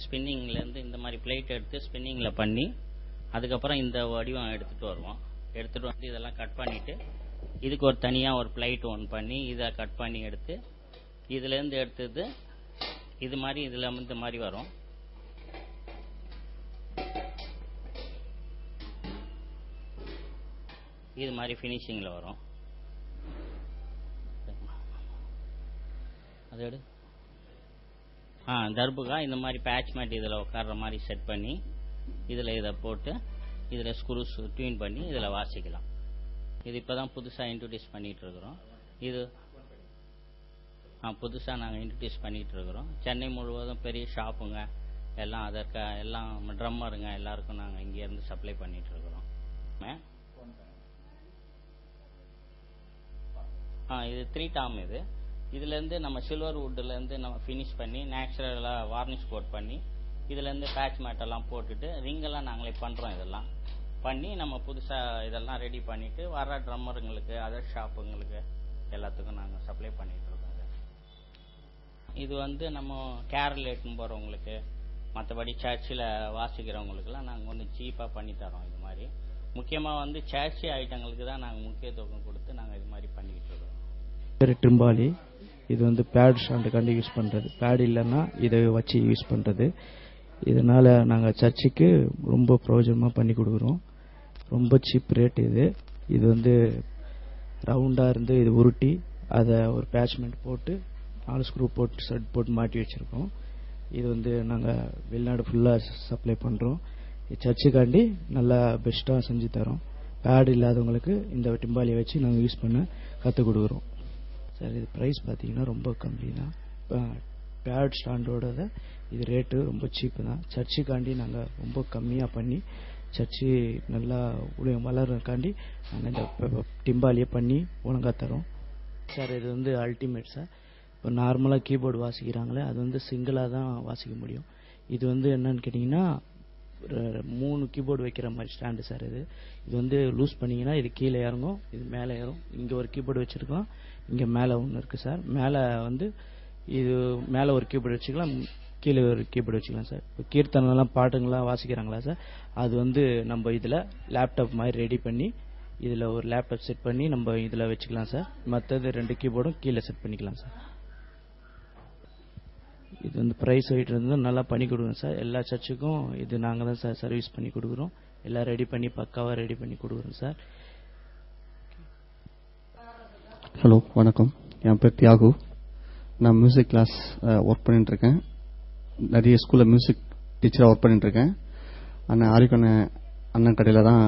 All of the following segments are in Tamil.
ஸ்பின்னிங்லேருந்து இந்த மாதிரி பிளேட் எடுத்து ஸ்பின்னிங்கில் பண்ணி அதுக்கப்புறம் இந்த வடிவம் எடுத்துகிட்டு வருவோம். எடுத்துகிட்டு வந்து இதெல்லாம் கட் பண்ணிவிட்டு இதுக்கு ஒரு தனியாக ஒரு பிளேட் ஒன்று பண்ணி இதை கட் பண்ணி எடுத்து இதுலேருந்து எடுத்தது இது மாதிரி இதில் இந்த மாதிரி வரும். இது மாதிரி ஃபினிஷிங்கில் வரும். அதோடு தர்புகா இந்த மாதிரி பேட்ச் மேட் இதில் உட்கார்ற மாதிரி செட் பண்ணி இதில் இதை போட்டு இதில் ஸ்க்ரூஸ் டியூன் பண்ணி இதில் வாசிக்கலாம். இது இப்போ தான் புதுசாக இன்ட்ரடியூஸ் பண்ணிகிட்டு இருக்கிறோம். இது புதுசாக நாங்கள் இன்ட்ரடியூஸ் பண்ணிகிட்டு இருக்கிறோம். சென்னை முழுவதும் பெரிய ஷாப்புங்க எல்லாம் அதற்கு எல்லாம் ட்ரம்மருங்க எல்லாருக்கும் நாங்கள் இங்கேருந்து சப்ளை பண்ணிகிட்டு இருக்கிறோம். இது 3 டாம். இதுலேருந்து நம்ம சில்வர் வுட்லேருந்து நம்ம ஃபினிஷ் பண்ணி நேச்சுரலாக வார்னிஷ் கோட் பண்ணி இதுலேருந்து பேட்ச் மேட்டெல்லாம் போட்டுட்டு ரிங்கெல்லாம் நாங்களே பண்ணுறோம். இதெல்லாம் பண்ணி நம்ம புதுசாக இதெல்லாம் ரெடி பண்ணிவிட்டு வர ட்ரம்மருங்களுக்கு அதர் ஷாப்புங்களுக்கு எல்லாத்துக்கும் நாங்கள் சப்ளை பண்ணிகிட்டு இருக்கோம். இது நம்ம கேரள் எடுத்துன்னு போகிறவங்களுக்கு மற்றபடி சர்ச்சில் வாசிக்கிறவங்களுக்குலாம் நாங்கள் கொஞ்சம் சீப்பாக பண்ணித்தரோம். இது மாதிரி முக்கியமாக சர்ச்சி ஐட்டங்களுக்கு தான் நாங்கள் முக்கியத்துவம் கொடுத்து நாங்கள் இது மாதிரி பண்ணிக்கிட்டு இருக்கோம். டிம்பாலி இது பேட் ஸ்டாண்டுக்காண்டி யூஸ் பண்ணுறது. பேட் இல்லைன்னா இதை வச்சு யூஸ் பண்ணுறது. இதனால் நாங்கள் சர்ச்சுக்கு ரொம்ப பிரயோஜனமாக பண்ணி கொடுக்குறோம். ரொம்ப சீப் ரேட். இது ரவுண்டாக இருந்து இது உருட்டி அதை ஒரு பேட்ச்மெண்ட் போட்டு 4 ஸ்க்ரூ போட்டு செட் போட்டு மாட்டி வச்சுருக்கோம். இது நாங்கள் வெளிநாடு ஃபுல்லாக சப்ளை பண்ணுறோம். சர்ச்சுக்காண்டி நல்லா பெஸ்ட்டாக செஞ்சு தரோம். பேட் இல்லாதவங்களுக்கு இந்த டிம்பாலியை வச்சு நாங்கள் யூஸ் பண்ண கற்றுக் கொடுக்குறோம். சார் இது ப்ரைஸ் பார்த்தீங்கன்னா ரொம்ப கம்மி தான். பேட் ஸ்டாண்டோட இது ரேட்டு ரொம்ப சீப்பு தான். சர்ச்சுக்காண்டி நாங்கள் ரொம்ப கம்மியாக பண்ணி சர்ச்சு நல்லா வளர்றதுக்காண்டி நாங்கள் இந்த டிம்பாலியை பண்ணி ஒழுங்காக தரோம். சார் இது அல்டிமேட் சார். இப்போ நார்மலாக கீபோர்டு வாசிக்கிறாங்களே அது சிங்கிளாக தான் வாசிக்க முடியும். இது என்னன்னு கேட்டிங்கன்னா 3 கீபோர்டு வைக்கிற மாதிரி ஸ்டாண்டு சார். இது லூஸ் பண்ணிங்கன்னா இது கீழே இறங்கும், இது மேலே ஏறும். இங்கே ஒரு கீபோர்டு வச்சுருக்கோம், இங்கே மேலே ஒன்று இருக்குது சார். மேலே இது மேலே ஒரு கீபோர்டு வச்சுக்கலாம், கீழே ஒரு கீபோர்டு வச்சுக்கலாம் சார். இப்போ கீர்த்தனெல்லாம் பாட்டுங்கள்லாம் வாசிக்கிறாங்களா சார், அது நம்ம இதில் லேப்டாப் மாதிரி ரெடி பண்ணி இதில் ஒரு லேப்டாப் செட் பண்ணி நம்ம இதில் வச்சுக்கலாம் சார். மற்றது 2 கீபோர்டும் கீழே செட் பண்ணிக்கலாம் சார். இது ப்ரைஸ் வெயிட் நல்லா பண்ணி கொடுக்குறோம் சார். எல்லா சர்ச்சுக்கும் இது நாங்கள் தான் சார் சர்வீஸ் பண்ணி கொடுக்குறோம். எல்லாம் ரெடி பண்ணி பக்காவாக ரெடி பண்ணி கொடுக்குறோம் சார். ஹலோ, வணக்கம். என் பேர் தியாகு. நான் மியூசிக் கிளாஸ் ஒர்க் பண்ணிட்டு இருக்கேன். நிறைய ஸ்கூலில் மியூசிக் டீச்சராக ஒர்க் பண்ணிட்டு இருக்கேன். அண்ணன் ஆரிக்கண்ண அண்ணன் கடையில் தான்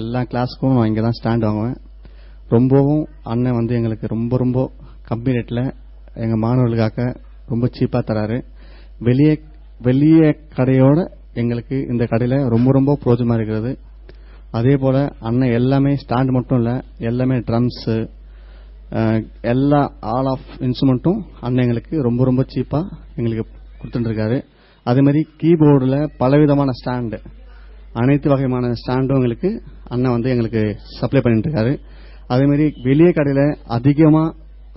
எல்லா கிளாஸுக்கும் நான் இங்கே தான் ஸ்டாண்ட் வாங்குவேன். ரொம்பவும் அண்ணன் எங்களுக்கு ரொம்ப ரொம்ப கம்மி ரேட்டில் எங்கள் மாணவர்களுக்காக ரொம்ப சீப்பாக தராரு. வெளியே கடையோட எங்களுக்கு இந்த கடையில் ரொம்ப ரொம்ப பிரோஜனமாக இருக்கிறது. அதே போல் அண்ணன் எல்லாமே ஸ்டாண்ட் மட்டும் இல்லை, எல்லாமே ட்ரம்ஸு எல்லா ஆல் ஆஃப் இன்ஸ்ட்ருமெண்ட்டும் அண்ணன் எங்களுக்கு ரொம்ப ரொம்ப சீப்பாக எங்களுக்கு கொடுத்துட்டு இருக்காரு. அதே மாதிரி கீபோர்டில் பலவிதமான ஸ்டாண்டு, அனைத்து வகையான ஸ்டாண்டும் எங்களுக்கு அண்ணன் எங்களுக்கு சப்ளை பண்ணிட்டு இருக்காரு. அதே மாதிரி வெளியே கடையில் அதிகமாக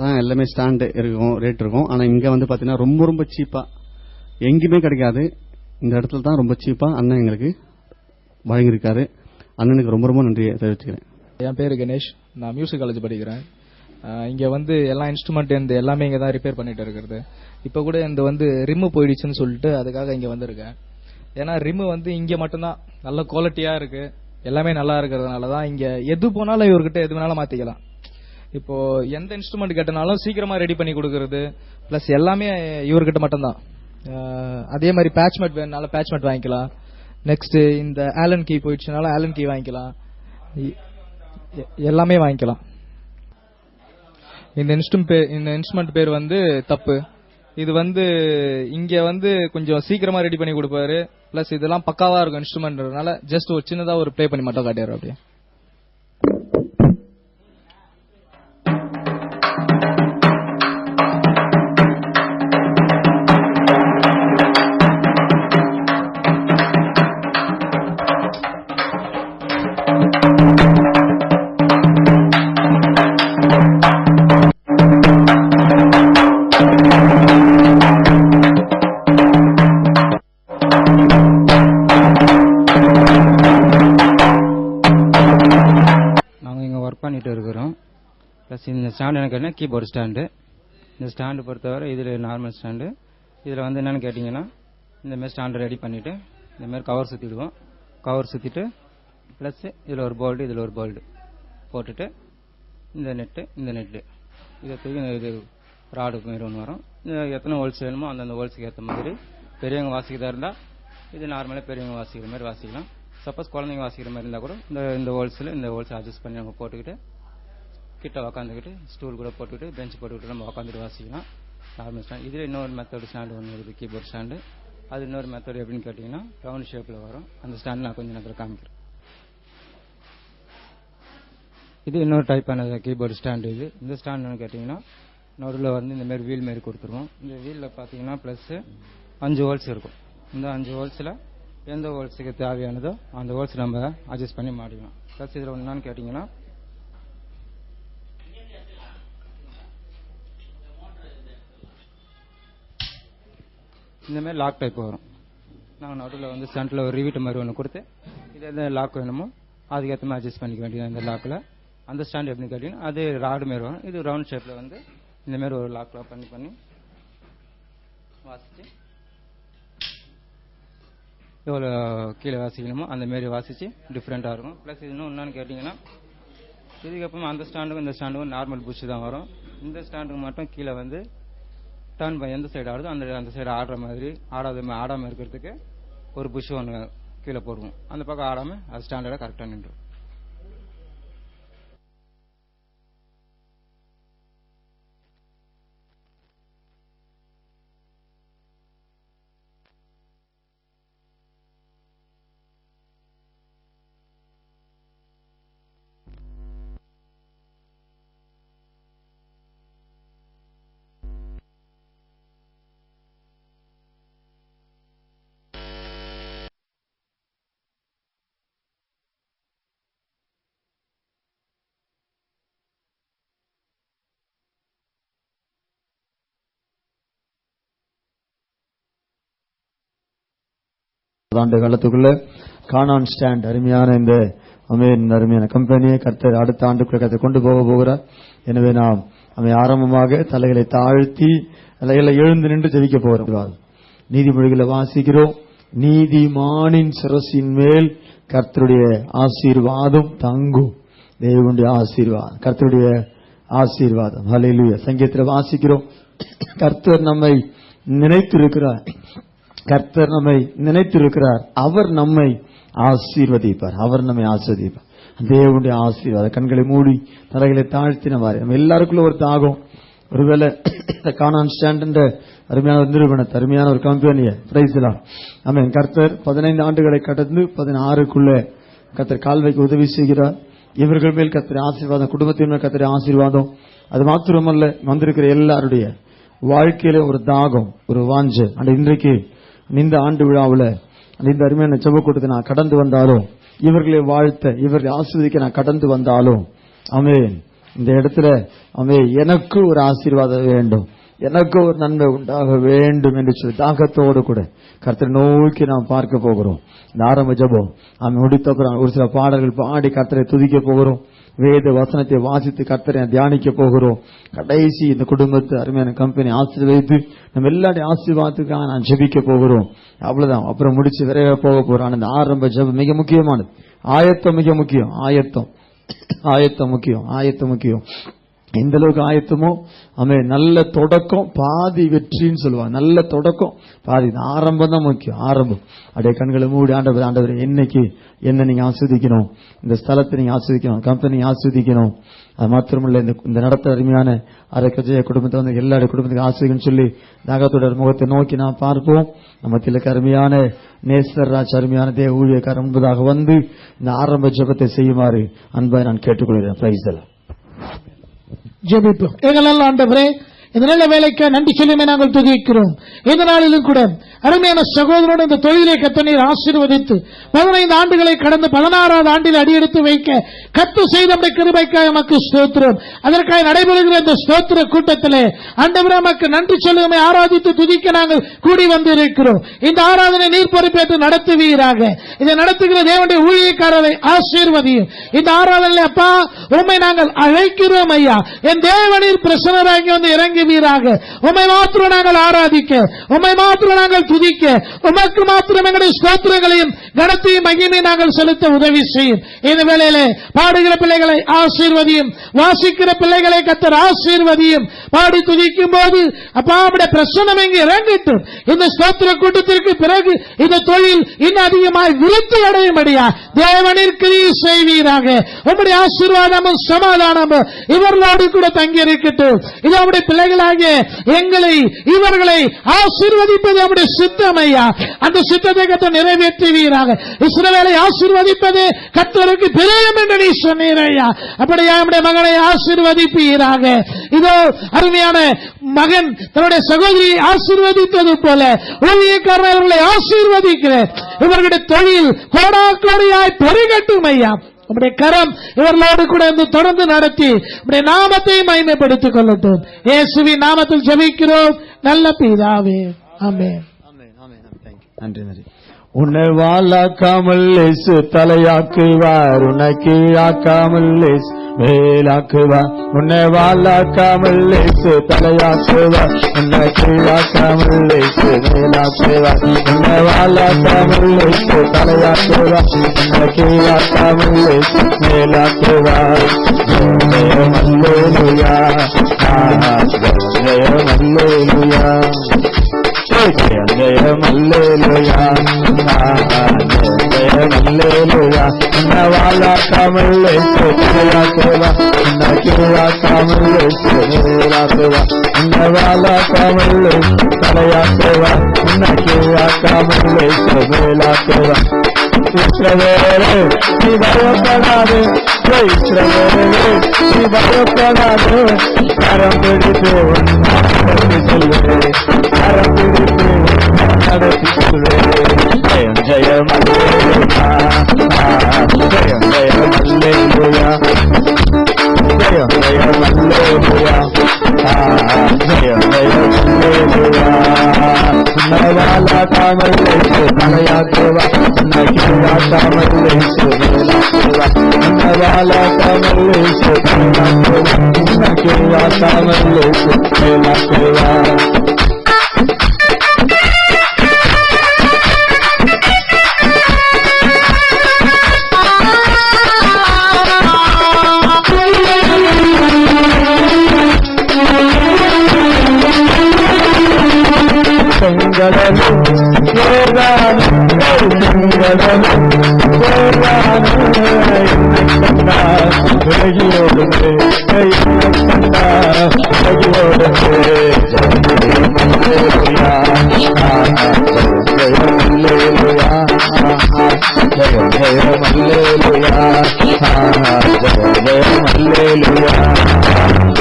தான் எல்லாமே ஸ்டாண்டு இருக்கும், ரேட் இருக்கும். ஆனால் இங்கே பார்த்தீங்கன்னா ரொம்ப ரொம்ப சீப்பாக எங்கேயுமே கிடைக்காது. இந்த இடத்துல தான் ரொம்ப சீப்பாக அண்ணன் எங்களுக்கு வழங்கியிருக்காரு. அண்ணனுக்கு ரொம்ப ரொம்ப நன்றியை தெரிவிச்சுக்கிறேன். என் பேர் கணேஷ். நான் மியூசிக் காலேஜ் படிக்கிறேன். இங்கே எல்லா இன்ஸ்ட்ருமெண்ட் எல்லாமே இங்கே தான் ரிப்பேர் பண்ணிட்டு இருக்கிறது. இப்போ கூட இந்த ரிம்மு போயிடுச்சுன்னு சொல்லிட்டு அதுக்காக இங்கே வந்திருக்கேன். ஏன்னா ரிம்மு இங்கே மட்டும்தான் நல்ல குவாலிட்டியாக இருக்கு, எல்லாமே நல்லா இருக்கிறதுனால தான் இங்கே எது போனாலும் இவர்கிட்ட எது வேணாலும் மாற்றிக்கலாம். இப்போ எந்த இன்ஸ்ட்ருமெண்ட் கேட்டனாலும் சீக்கிரமா ரெடி பண்ணி கொடுக்கறது, பிளஸ் எல்லாமே இவர்கிட்ட மட்டும்தான். அதே மாதிரி பேட்ச் மேட் வேணுனாலும் பேட்ச் மேட் வாங்கிக்கலாம். நெக்ஸ்ட் இந்த ஆலன் கீ போயிடுச்சுனாலும் ஆலன் கீ வாங்கிக்கலாம், எல்லாமே வாங்கிக்கலாம். இந்த இன்ஸ்ட்ருமெண்ட் பேர் தப்பு. இது இங்க கொஞ்சம் சீக்கிரமா ரெடி பண்ணி கொடுப்பாரு. பிளஸ் இதெல்லாம் பக்காவா இருக்கும் இன்ஸ்ட்ருமெண்ட்னால ஜஸ்ட் ஒரு சின்னதா ஒரு ப்ளே பண்ணி மட்டும் காட்டியாரு. அப்படியே ஸ்டாண்டு என்ன கேட்டீங்கன்னா கீபோர்டு ஸ்டாண்டு. இந்த ஸ்டாண்டு பொறுத்தவரை இதில் நார்மல் ஸ்டாண்டு. இதில் வந்து என்னென்னு கேட்டிங்கன்னா இந்தமாரி ஸ்டாண்டு ரெடி பண்ணிவிட்டு இந்தமாரி கவர் சுற்றிடுவோம். கவர் சுற்றிட்டு ப்ளஸ் இதில் ஒரு போல்டு இதில் ஒரு போல்டு போட்டுட்டு இந்த நெட்டு இதை தூக்கி இது ராடு மாரி ஒன்று வரும். எத்தனை ஹோல்ஸ் வேணுமோ அந்தந்த ஹோல்ஸுக்கு ஏற்ற மாதிரி பெரியவங்க வாசிக்கிறதா இருந்தால் இது நார்மலாக பெரியவங்க வாசிக்கிற மாதிரி வாசிக்கலாம். சப்போஸ் குழந்தைங்க வாசிக்கிற மாதிரி இருந்தால் கூட இந்த ஹோல்ஸில் இந்த ஹோல்ஸ் அட்ஜஸ்ட் பண்ணி நம்ம போட்டுக்கிட்டு கிட்ட உக்காந்துக்கிட்டு ஸ்டூல் கூட போட்டுக்கிட்டு பெஞ்ச் போட்டுக்கிட்டு நம்ம உக்காந்துட்டு வாசிக்கலாம். Normal stand. இதில் இன்னொரு மெத்தட் ஸ்டாண்டு ஒன்று இருக்குது, கீபோர்ட் ஸ்டாண்டு. அது இன்னொரு மெத்தட் எப்படின்னு கேட்டிங்கன்னா ரவுண்ட் ஷேப்பில் வரும். அந்த ஸ்டாண்டு நான் கொஞ்சம் நேரத்தில் காமிக்கிறேன். இது இன்னொரு டைப்பான கீபோர்டு ஸ்டாண்டு. இந்த ஸ்டாண்டுன்னு கேட்டிங்கன்னா நடுவில் வந்து இந்தமாரி வீல் மாரி கொடுத்துருவோம். இந்த வீலில் பார்த்தீங்கன்னா ப்ளஸ் 5 ஹோல்ஸ் இருக்கும். இந்த 5 ஹோல்ஸில் எந்த ஹோல்ஸுக்கு தேவையானதோ அந்த ஹோல்ஸ் நம்ம அட்ஜஸ்ட் பண்ணி மாட்டிக்கலாம். ப்ளஸ் இதில் என்னன்னு கேட்டிங்கன்னா இந்தமாரி லாக் டைப் வரும். நாங்கள் நடுவில் வந்து சென்டரில் ஒரு ரிவீட் மாதிரி ஒன்று கொடுத்து இது எந்த லாக் வேணுமோ அதுக்கேற்ற மாதிரி அட்ஜஸ்ட் பண்ணிக்க வேண்டியது. இந்த லாக்கில் அந்த ஸ்டாண்ட் எப்படின்னு கேட்டிங்கன்னா அது ராடு மாரி வரும். இது ரவுண்ட் ஷேப்பில் வந்து இந்தமாரி ஒரு லாக்லாம் பண்ணி வாசித்து எவ்வளோ கீழே வாசிக்கணுமோ அந்தமாரி வாசித்து டிஃப்ரெண்ட்டாக இருக்கும். ப்ளஸ் இது என்னன்னு கேட்டிங்கன்னா இதுக்கப்புறமா அந்த ஸ்டாண்டுக்கும் இந்த ஸ்டாண்டுக்கும் நார்மல் புஷ் தான் வரும். இந்த ஸ்டாண்டுக்கு மட்டும் கீழே வந்து டர்ன் பை எந்த சைடு ஆடுதோ அந்த சைடு ஆடுற மாதிரி ஆடாமல் இருக்கிறதுக்கு ஒரு புஷ் ஒன்று கீழே போடுவோம். அந்த பக்கம் ஆடாமல் அது ஸ்டாண்டர்டாக கரெக்டாக நின்றுடும். ஆண்டு காலத்துக்குள்ள கானான் ஸ்டாண்ட் அருமையான இந்த அருமையான கம்பெனியை கர்த்தர் அடுத்த ஆண்டுக்குள்ள கர்த்தர் கொண்டு போகிறார். எனவே நாம் ஆரம்பமாக தலைகளை தாழ்த்தி தலைகளை எழுந்து நின்று ஜெபிக்க போகிறோம். நீதிமொழிகளை வாசிக்கிறோம். நீதிமானின் சிரசின் மேல் கர்த்தருடைய ஆசீர்வாதம் தங்கும். தேவனுடைய ஆசீர்வாதம், கர்த்தருடைய ஆசீர்வாதம். ஹல்லேலூயா. சங்கீதத்தில் வாசிக்கிறோம், கர்த்தர் நம்மை நினைத்திருக்கிறார், கர்த்தர் நம்மை நினைத்திருக்கிறார், அவர் நம்மை ஆசீர்வதிப்பார், அவர் நம்மை ஆசீர்வதிப்பார். தேவனுடைய ஆசீர்வாதம். கண்களை மூடி தலைகளை தாழ்த்தினவாறு நம்ம எல்லாருக்குள்ள ஒரு தாகம். ஒருவேளை கானான் ஸ்டாண்ட் அருமையான நிறுவனத்தை, அருமையான ஒரு கம்பெனியை பிரைஸ்லாம் கர்த்தர் 15 ஆண்டுகளை கடந்து 16க்குள்ள கர்த்தர் கால்வைக்கு உதவி செய்கிறார். இவர்கள் மேல் கர்த்தர் ஆசீர்வாதம், குடும்பத்தின் மேல் கர்த்தர் ஆசீர்வாதம். அது மாத்திரமல்ல, வந்திருக்கிற எல்லாருடைய வாழ்க்கையில ஒரு தாகம், ஒரு வாஞ்சை. இன்றைக்கு இந்த ஆண்டு விழாவில் இந்த அருமையான ஜெப கூட்டத்தை நான் கடந்து வந்தாலும், இவர்களை வாழ்த்த, இவர்களை ஆசீர்வதிக்க நான் கடந்து வந்தாலும், இந்த இடத்துல எனக்கு ஒரு ஆசீர்வாதம் வேண்டும், எனக்கு ஒரு நன்மை உண்டாக வேண்டும் என்று சொல்லி தாகத்தோடு கூட கர்த்தரை நோக்கி நாம் பார்க்க போகிறோம். இந்த ஆரம்ப ஜெபம் முடித்தோம். ஒரு சில பாடல்கள் பாடி கர்த்தரை துதிக்க போகிறோம். வேத வசனத்தை வாசித்து கர்த்தரை தியானிக்க போகிறோம். கடைசி இந்த குடும்பத்தை அருமையான கம்பெனி ஆசீர்வதித்து நம்ம எல்லாருடைய ஆசீர்வாதத்துக்காக நான் ஜெபிக்க போகிறோம். அவ்வளவுதான். அப்புறம் முடிச்சு விரைவாக போக போறோம். இந்த ஆரம்ப ஜெபம் மிக முக்கியமானது. ஆயத்தம் மிக முக்கியம். ஆயத்தம் முக்கியம். எந்த அளவுக்கு ஆயத்தமோ நல்ல தொடக்கம் பாதி வெற்றின்னு சொல்லுவாங்க. நல்ல தொடக்கம் பாதி, ஆரம்பம் தான் முக்கியம். ஆரம்பம். அப்படியே கண்களை மூடி ஆண்டவர் என்னைக்கு என்ன நீங்க ஆஸ்வதிக்கணும், இந்த ஸ்தலத்தை நீங்க ஆஸ்வதிக்கணும், கம்பெனி ஆஸ்வதிக்கணும். அது மாத்திரமல்ல, இந்த நடத்த அருமையான அரக்கஜய குடும்பத்தை வந்து எல்லாருடைய குடும்பத்துக்கு ஆஸ்வதிக்கணும்னு சொல்லி தாகத்தோட முகத்தை நோக்கி நான் பார்ப்போம். நம்ம திலக்கு அருமையான நேசர்ராஜ் அருமையான தேவ ஊழியக்காரர் முன்பதாக வந்து இந்த ஆரம்ப ஜெபத்தை செய்யுமாறு அன்பாய் நான் கேட்டுக்கொள்கிறேன். Praise the Lord. ஜெபிப்போம். எங்களெல்லாம் ஆண்டவரே, இந்த நல்ல வேலைக்கு நன்றி சொல்லுமே நாங்கள் துதிக்கிறோம். இந்த நாளிலும் கூட அருமையான சகோதரனோடு இந்த தொழிலை கர்த்தர் ஆசீர்வதித்து 15 ஆண்டுகளை கடந்து 16வது ஆண்டில் அடியெடுத்து வைக்க கர்த்தர் செய்த நம்முடைய கிருபைக்காக நமக்கு ஸ்தோத்திரம். அதற்காக நடைபெறுகிற இந்த ஸ்தோத்திர கூட்டத்திலே ஆண்டவரே நமக்கு நன்றி சொல்லுமே ஆராதித்து துதிக்க நாங்கள் கூடி வந்திருக்கிறோம். இந்த ஆராதனை நீர் பொறுப்பேற்று நடத்துவீராக. இதை நடத்துகிற தேவனுடைய ஊழியக்காரரை ஆசீர்வதியும். இந்த ஆராதனை அப்பா உம்மை நாங்கள் அழைக்கிறோம் ஐயா. என் தேவனீர் பிரசன்னராகி வந்து இறங்குவீராக. உம்மை மாத்திரம் நாங்கள் ஆராதிக்க, உம்மை மாத்திரம் நாங்கள் துதிக்க, உமக்கு மாத்திரம் எங்களுடைய ஸ்தோத்திரங்களையும் கனத்தையும் மகிமையும் நாங்கள் செலுத்த உதவி செய்யும். இந்த வேளையிலே பாடுகிற பிள்ளைகளை ஆசீர்வதியும், வாசிக்கிற பிள்ளைகளை கர்த்தர் ஆசீர்வதியும். பாடி துதிக்கும் போது அப்பா உம்முடைய பிரசன்னம் இங்கு இறங்கட்டும். இந்த ஸ்தோத்திர கூட்டத்திற்கு பிறகு இந்த தொழில் இன்னும் அதிகமாய் விருத்தி அடையும்படியா தேவனீர் கிரியை செய்வீராக. உம்முடைய ஆசீர்வாதமும் சமாதானமும் இவர்களோடு கூட தங்கி இருக்கட்டும். இது நம்முடைய பிள்ளைகளாகிய எங்களை இவர்களை ஆசீர்வதிப்பது நம்முடைய சித்தம் ஐயா. அந்த சித்தத்தை கர்த்தர் நிறைவேற்றுவீராக. இஸ்ரவேலை ஆசீர்வதிப்பது கர்த்தருக்கு பிரியம் என்று நீ சொன்னீர் ஐயா. அப்படியே நம்முடைய மகனை ஆசீர்வதிப்பீராக. இதோ அருமையான மகன் தன்னுடைய சகோதரியை ஆசீர்வதித்தது போல ஊழியக்காரர்களை ஆசீர்வதிக்கிறேன். இவர்களுடைய தொழில் கோடாக்கோடியாய் பெருகட்டும் ஐயா. நம்முடைய கரம் இவர்களோடு கூட தொடர்ந்து நடத்தி நம்முடைய நாமத்தை மகிமைப்படுத்திக் கொள்ளட்டும். இயேசுவின் நாமத்தில் ஜெபிக்கிறோம் நல்ல பிதாவே, ஆமென். நன்றி நன்றி. உன்னை வாழாக்காமல் இயேசு தலையாக்குவார், உன்னை கீழாக்காமல் இயேசு மேலாக்குவார். உன்னை வாழாக்காமல் இயேசு தலையாக்குவார், உன்னை கீழாக்காமல் இயேசு மேலாக்குவார். உன்னை வாழாக்காமல் இயேசு தலையாக்குவார், உன்னை கீழாக்காமல் இயேசு மேலாக்குவார். ஜெயம் அல்லேலூயா, ஜெயம் அல்லேலூயா, ஜெயம் ஜெயம் அல்லேலூயா, ஜெயம் அல்லேலூயா. உன்னை வாழாக்காமல் இயேசு தலையாக்குவார், உன்னை கீழாக்காமல் இயேசு மேலாக்குவார். உன்னை வாழாக்காமல் இயேசு தலையாக்குவார், உன்னை கீழாக்காமல் இயேசு மேலாக்குவார். இஸ்ரவேலே நீ பயப்படாதே, இஸ்ரவேலே நீ பயப்படாதே, கரம் பிடித்து நடத்தி சொல்லுவே, கரம் பிடித்து நடத்தி சொல்லுவே. ஜெயம் ஜெயம் அல்லேலூயா, ஜெயம் ஜெயம் அல்லேலூயா, ஜெயம் ஜெயம் அல்லேலூயா, ஜெயம் ஜெயம் அல்லேலூயா. உன்னை வாழாக்காமல் இயேசு தலையாக்குவார், உன்னை கீழாக்காமல் இயேசு மேலாக்குவார். உன்னை வாழாக்காமல் இயேசு தலையாக்குவார், உன்னை கீழாக்காமல் இயேசு மேலாக்குவார். செங்கடலும் ஏதானும் செங்கடலும் ஏதானும் உலகியோடுமே உலகியோடுமே. ஜெயம் அல்லேலூயா, ஜெயம் அல்லேலூயா, ஜெயம் ஜெயம் அல்லேலூயா, ஜெயம் ஜெயம் அல்லேலூயா.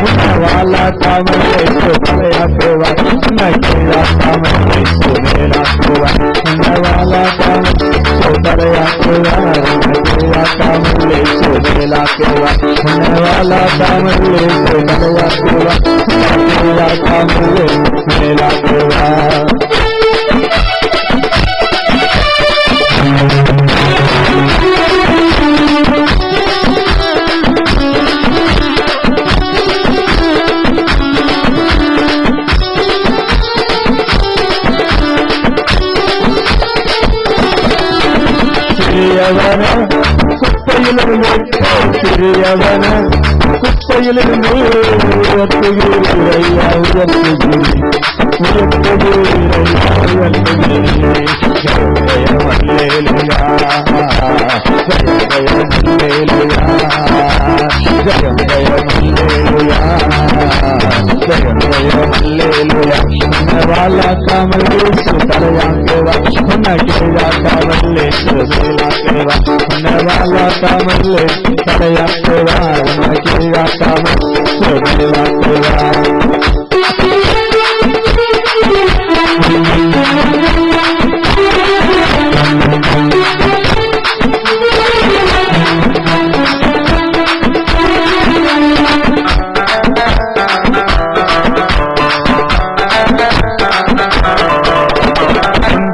உன்னை வாழாக்காமல் இயேசு தலையாக்குவார், உன்னை கீழாக்காமல் இயேசு மேலாக்குவார். உன்னை வாழாக்காமல் இயேசு தலையாக்குவார், உன்னை கீழாக்காமல் இயேசு மேலாக்குவார். உன்னை வாழாக்காமல் இயேசு தலையாக்குவார், உன்னை கீழாக்காமல் இயேசு மேலாக்குவார். சிறியவன குப்பையிலிருந்து சிறியவன குப்பையிலிருந்து உயர்த்துகிறீரையா உயர்த்துகிறீர் உயர்த்துகிறீரையா உயர்த்துகிறீர். ஜெயம் ஜெயம் அல்லேலூயா, ஜெயம் ஜெயம் அல்லேலூயா, ஜெயம் ஜெயம் அல்லேலூயா, ஜெயம் ஜெயம் அல்லேலூயா. உன்னை வாழாக்காமல் இயேசு தலையாக்குவார், உன்னை கீழாக்காமல் இயேசு மேலாக்குவார். உன்னை வாழாக்காமல் இயேசு தலையாக்குவார், உன்னை கீழாக்காமல் இயேசு மேலாக்குவார்.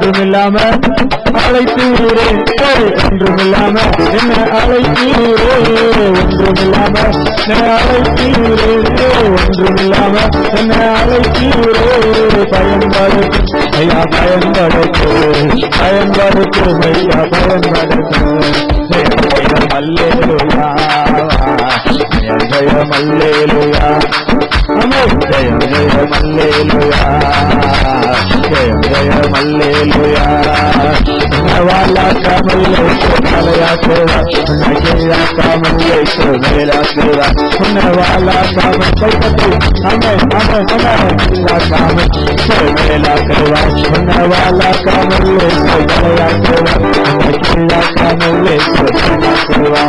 ஒன்றுமில்லாம அழைத்தீரே ஒன்றுமில்லாம என்ன அழைத்தீரே ஒன்றுமில்லாம அழைத்தீரே ஒன்றுமில்லாம என்ன அழைத்தீரே பயன்படுத்து ஐயா பயன்படுத்து பயன்படுத்தும் ஐயா பயன்படுத்து அல்லேலூயா ஜெயம் அல்லேலூயா ஜெயம் ஜெயம் அல்லேலூயா ஜெயம் ஜெயம் அல்லேலூயா வாழாக்காமல்லே தலையாக்குவா கீழாக்காமல்லே மேலாக்குவா உன்னை வாழாக்காமல் கைப்பற்றி கீழாக்காமல் மேலாக்குவா உன்னை வாழாக்காமல்லே தலையாக்குவா கீழாக்காமல்லே மேலாக்குவா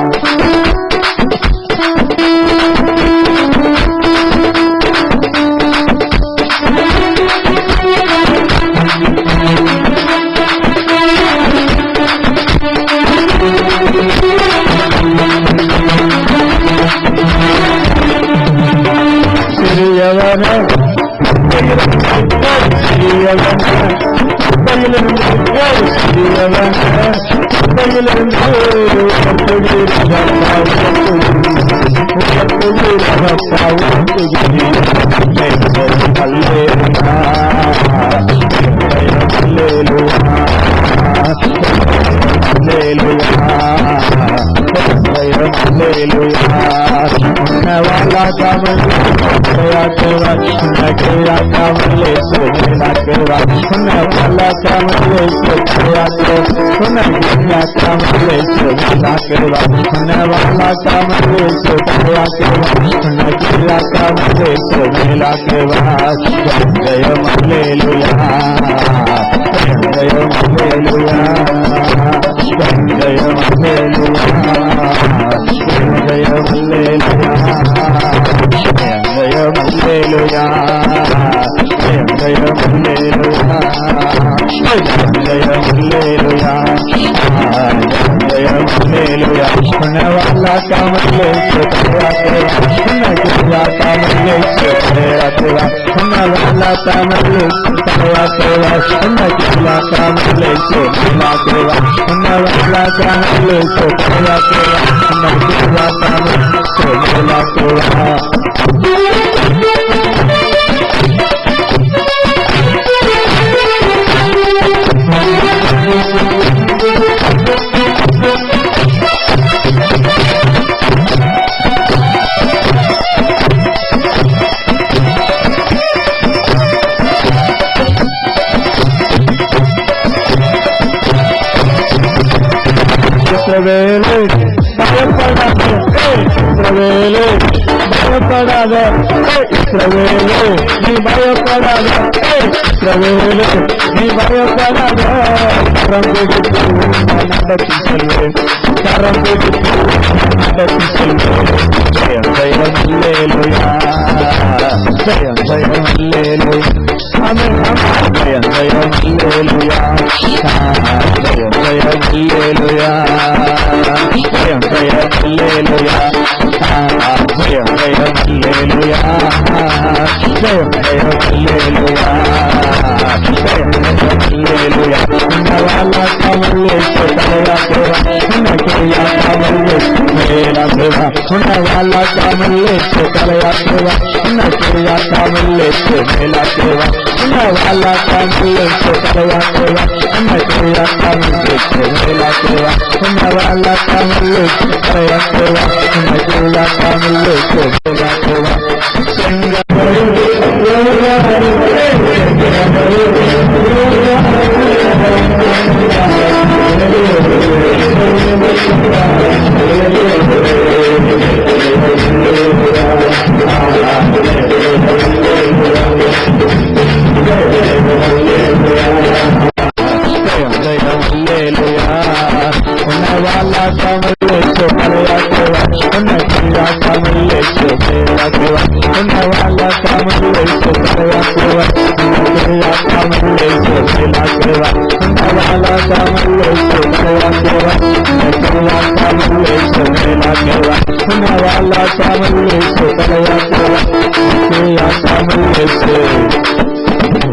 சிறியவனே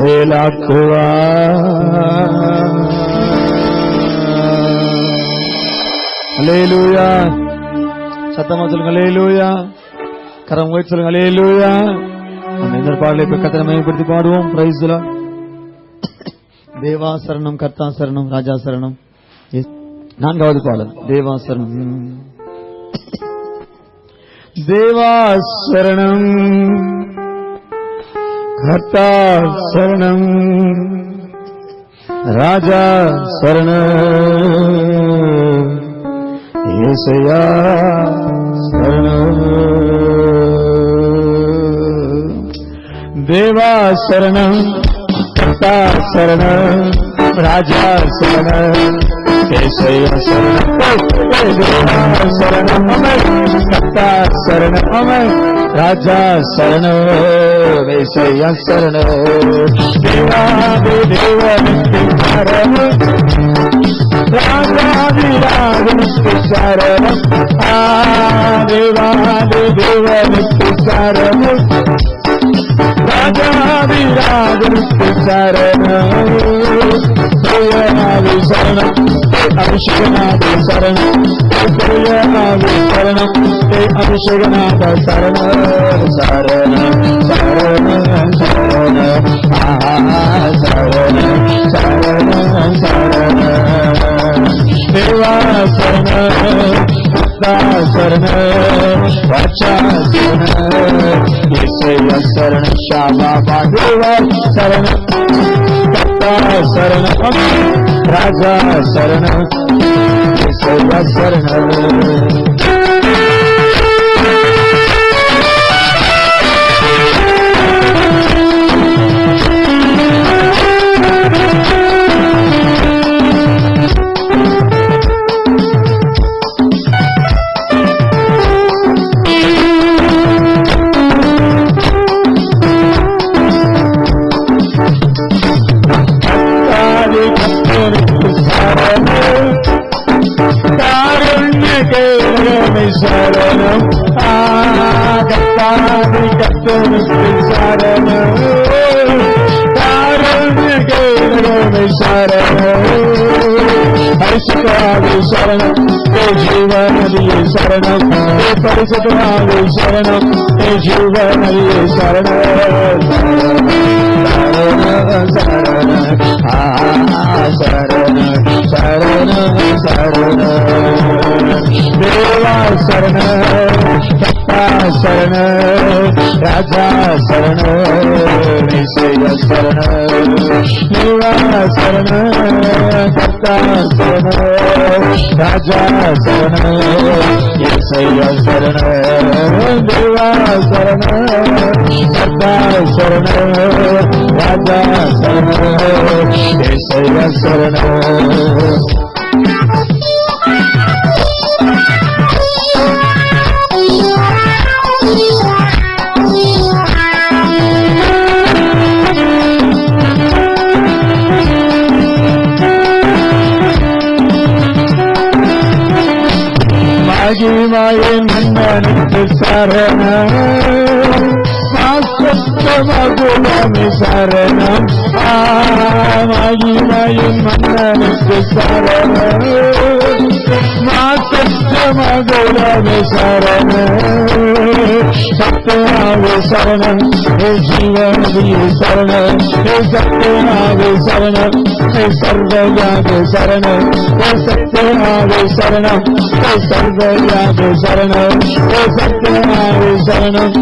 Ela அல்லேலூயா. சத்தமா சொல்லுங்க அல்லேலூயா. கரம் உயர்த்தி சொல்லுங்க அல்லேலூயா. அந்த இந்த பாடலை இப்ப கர்த்தரை மகிமைப்படுத்தி பாடுவோம். Praise the Lord. தேவா சரணம், கர்த்தா சரணம், ராஜா சரணம். நான்காவது பாடல் தேவா சரணம். தேவா சரணம், கர்த்தா சரணம், ராஜா சரணம், యేసయ్యా శరణం. దేవా శరణం, కర్తా శరణం, రాజా శరణం, యేసయ్యా శరణం. దేవా శరణం, కర్తా శరణం, రాజా శరణం, యేసయ్యా శరణం. దేవాది దేవునికి శరణం, ராஜாதிராஜனுக்கு சரணம், தேவாதி தேவனுக்கு சரணம், ராஜாதிராஜனுக்கு சரணம், தேவனாதி சரணம், அபிஷேகநாத சரணம், தேவனாதி சரணம், அபிஷேகநாத சரணம், சரணம் சரணம் சரணம், சரணம் சரணம் சரணம். தேவா சரணம், கர்த்தா சரணம், ராஜா சரணம், యేసయ్యా சரணம், ஷாபாபா. தேவா சரணம், கர்த்தா சரணம், ராஜா சரணம், యేసయ్యா சரணம். சரணம், கர்த்தாதி கர்த்தனுக்கு சரணம், காருண்யகேரமே சரணம், பரிசுத்தாவே சரணம், ஜீவநதியே சரணம், பரிசுத்தாவே சரணம், ஜீவநதியே சரணம், சரணம் சரணம் சரணம் சரணம். தேவா சரணம், கர்த்தா சரணம், ராஜா சரணம், యేసయ్యా சரணம். தேவா சரணம், கர்த்தா சரணம், ராஜா சரணம், యేసయ్యా சரணம். தேவா சரணம், கர்த்தா சரணம், ராஜா சரணம், యేసయ్యా சரணம். மகிமையின் மன்னனுக்கு சரணம், மகுலமி சரணம், மகிமையின் மன்னனுக்கு சரணம், மகுலமி சரணம், சத்யநாவே சரணம், ஜீவநதியே சரணம், சத்யநாவே சரணம், சர்வயாவே சரணம், சத்யநாவே சரணம், சர்வயாவே சரணம், சத்யநாவே சரணம்,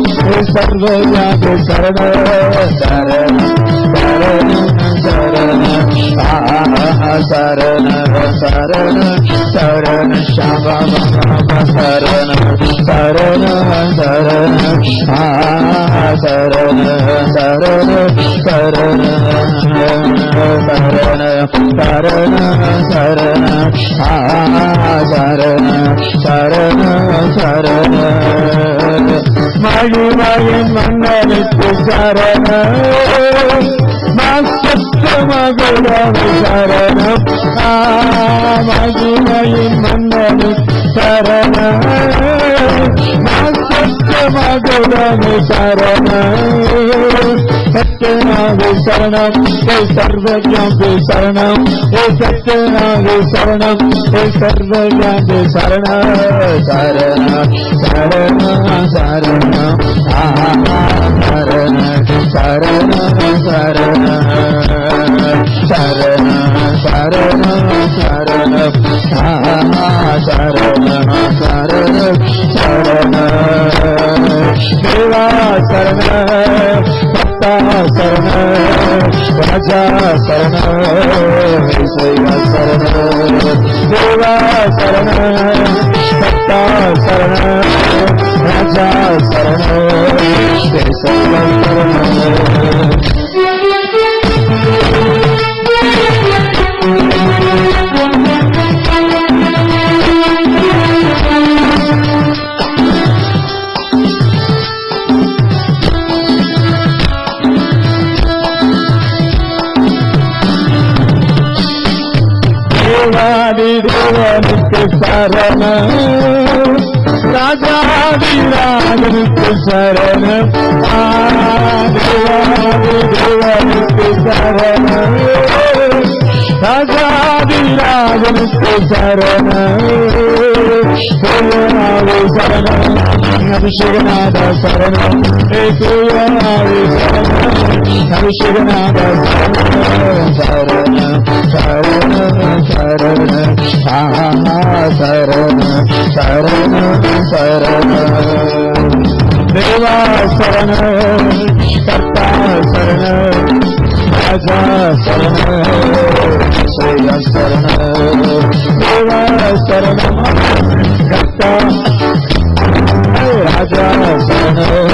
சர்வயாவே சரணம், சரணம் சரணம் சரணம் சரணம் சரண ஷாபாபா சரணம் சரணம் சரணம் சரணம் சரணம் சரணம் சரணம் சரணம் சரணம் சரணம். மகிமையின் மன்னனுக்கு சரணம், மகுலமி சரணம், மகிமையின் மன்னனுக்கு சரணம், மகுலமி சரணம், சத்யநாவே சரணம் சர்வஜாந்தே சரணம் சத்யநாவே சரணம் சர்வஜாந்தே சரணம் சரணம் சரணம் சரணம் சரணம் சரணம் சரணம் சரணம் சரணம் சரணம் சரணம் சரணம் தேவா சரணம் பக்தா சரணம் ராஜா சரணம் சரணம் தேவா சரணம் பக்தா சரணம் ராஜா சரணம் சரணம் தேவாதிதேவனுக்கு சரணம் ராஜாதிராஜனுக்கு சரணம் தேவாதிதேவனுக்கு சரணம் ராஜாதிராஜனுக்கு சரணம் சரணம் அபிஷேகநாத சரணம் சரணம் அபிஷேகநாத சரணம் சரணம் சரணம் சரணம் சரணம் சரணம் தேவா சரணம் கர்த்தா சரணம் ராஜா சரணம் சரணம் தேவா சரணம் கர்த்தா ராஜா சரணம்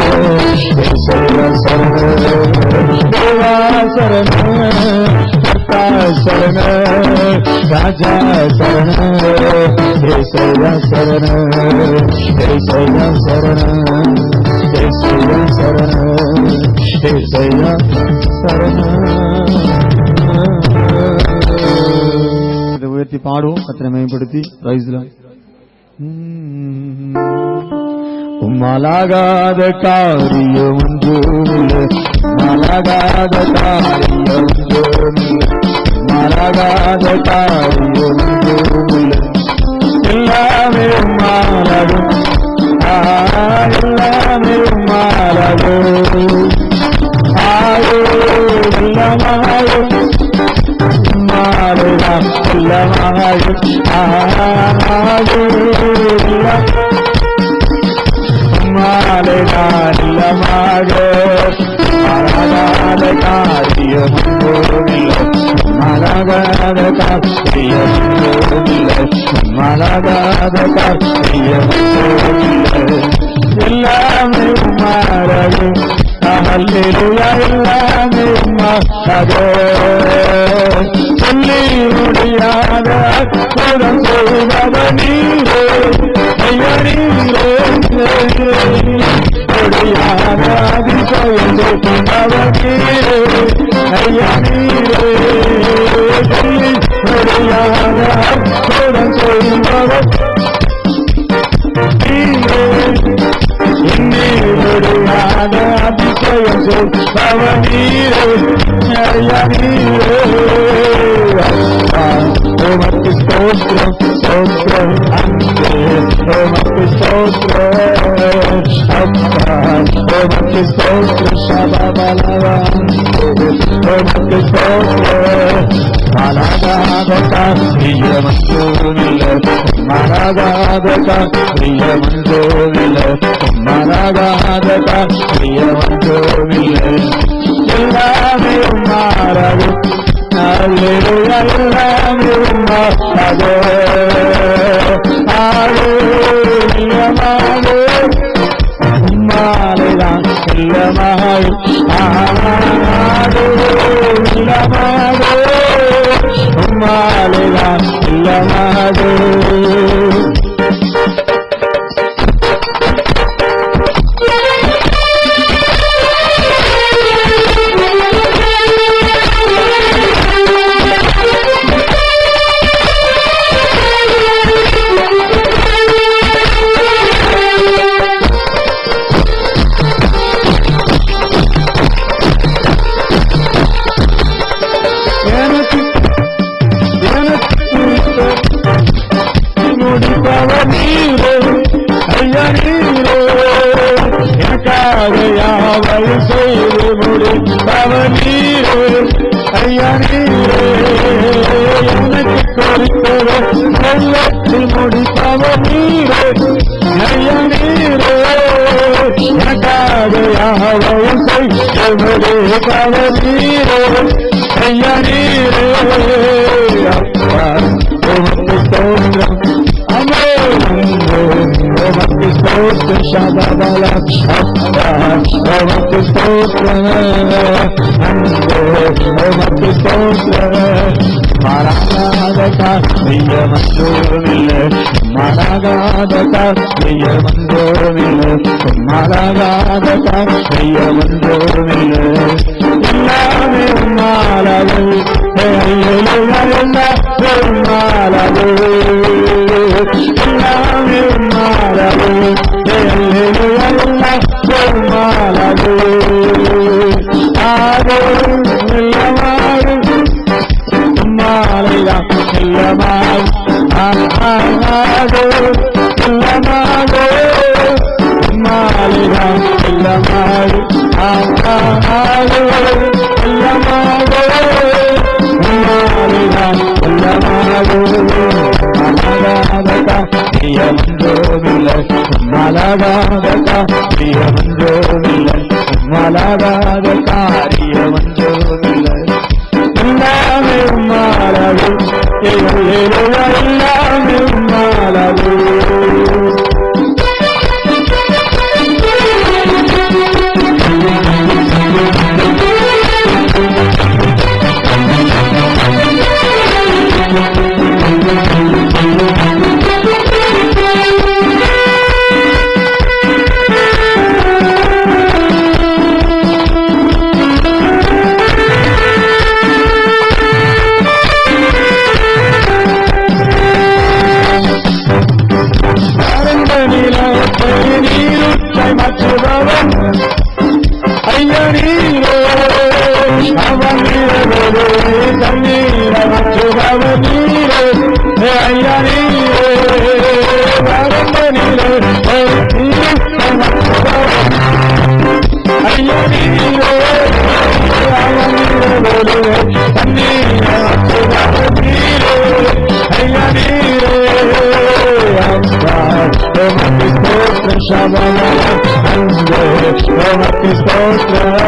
சரணம் தேவா சரணம் கர்த்தா சரணம் ராஜா சரணம் சரணம் சரணம் இதை உயர்த்தி பாடுவோம். கர்த்தரை மேம்படுத்தி உம்மாலாகாத காரியம் ஒன்றுமில்லை, உம்மாலாகாத காரியம் ஒன்றுமில்லை, உம்மாலாகாத காரியம் ஒன்றுமில்லை. எல்லாமே உம்மாலாகும், எல்லாமே உம்மாலாகும், எல்லாமாகும் உம்மாலேதான், எல்லாமாகும் உம்மாலேதான் இல்லமாக மலகாத காரியம் ஒன்றுமில்லை, மலகாத காரியம் ஒன்றுமில்லை, மலகாத காரியம் ஒன்றுமில்லை. எல்லாமே உம்மாலகும், அல்லேலூயா எல்லாமே உம்மாலகும். சொல்லி முடியாத அற்புதம் செய்தவ நீரே, ஐயா நீரே, முடியாத அதிசயம் செய்தவ நீரே, ஐயா நீரே, சொல்லி முடியாத அற்புதம் செய்தவ நீரே, முடியாத அதிசயம் செய்தவ நீரே, ஐயா நீரே. உமக்கு ஸ்தோத்திரம் ஸ்தோத்திரம் அன்பே, உமக்கு ஸ்தோத்திரம் அப்பா, உமக்கு ஸ்தோத்திரம் சபபலவா, உமக்கு ஸ்தோத்திரம் மலகாத காரியம் ஒன்றுமில்லை, மலகாத காரியம் ஒன்றுமில்லை, மலகாத காரியம் ஒன்றுமில்லை. எல்லாமே உம்மாலகும், அல்லேலூயா எல்லாமே உம்மாலகும், ஆலோலியமாகும் உம்மாலேதான் எல்லாமாகும், ஆலோலியமாகும் உம்மாலேதான் எல்லாமாகும். ஐயா நீரே எனக்கு கொடுத்தது வெள்ளத்தில் முடிப்பவர் நீரே ஐயா நீரே எனக்காக யாவையும் செய்வது பவர் நீரே ஐயா நீரே அப்பா உமக்கு ஸ்தோத்திரம் உமக்கு ஸ்தோத்திரம் சபபல அப்பா உமக்கு ஸ்தோத்திரம் உமக்கு ஸ்தோத்திரம் மாறாகாத காரியம் ஒன்றுமில்லை மாறாகாத காரியம் ஒன்றுமில்லை மாறாகாத காரியம் ஒன்றுமில்லை எல்லாமே உம்மாலது எல்லாமே உம்மாலது எல்லாமே உம்மாலது எல்லாமே உம்மாலது ஆரோரும் எல்லாமாரும் உம்மாலைதான் எல்லாமாய் ஆரோரும் எல்லாமாரோ உம்மாலைதான் எல்லாமாய் ஆரோரும் எல்லாமாரோ உம்மாலைதான் எல்லாமாரோ மலகாதகா பிரியமன்றோமில்லை மலகாதகா பிரியமன்றோமில்லை மலகாத காரியமன்றோமில்லை எல்லாமே உம்மாலது எல்லாமே உம்மாலது நீருற்றை மாற்றுபவன் ஐயா நீரே அவன் நீரே தண்ணீரை மாற்றுபவன் நீரே ஐயா நீரே வரந்த நீரே நீருற்றை மாற்றுபவன் ஐயா நீரே அவன் நீரே தண்ணீரை மாற்றுபவன் நீரே ஐயா நீரே உமக்கு ஸ்தோத்திரம் சபபல உமக்கு ஸ்தோத்திரம்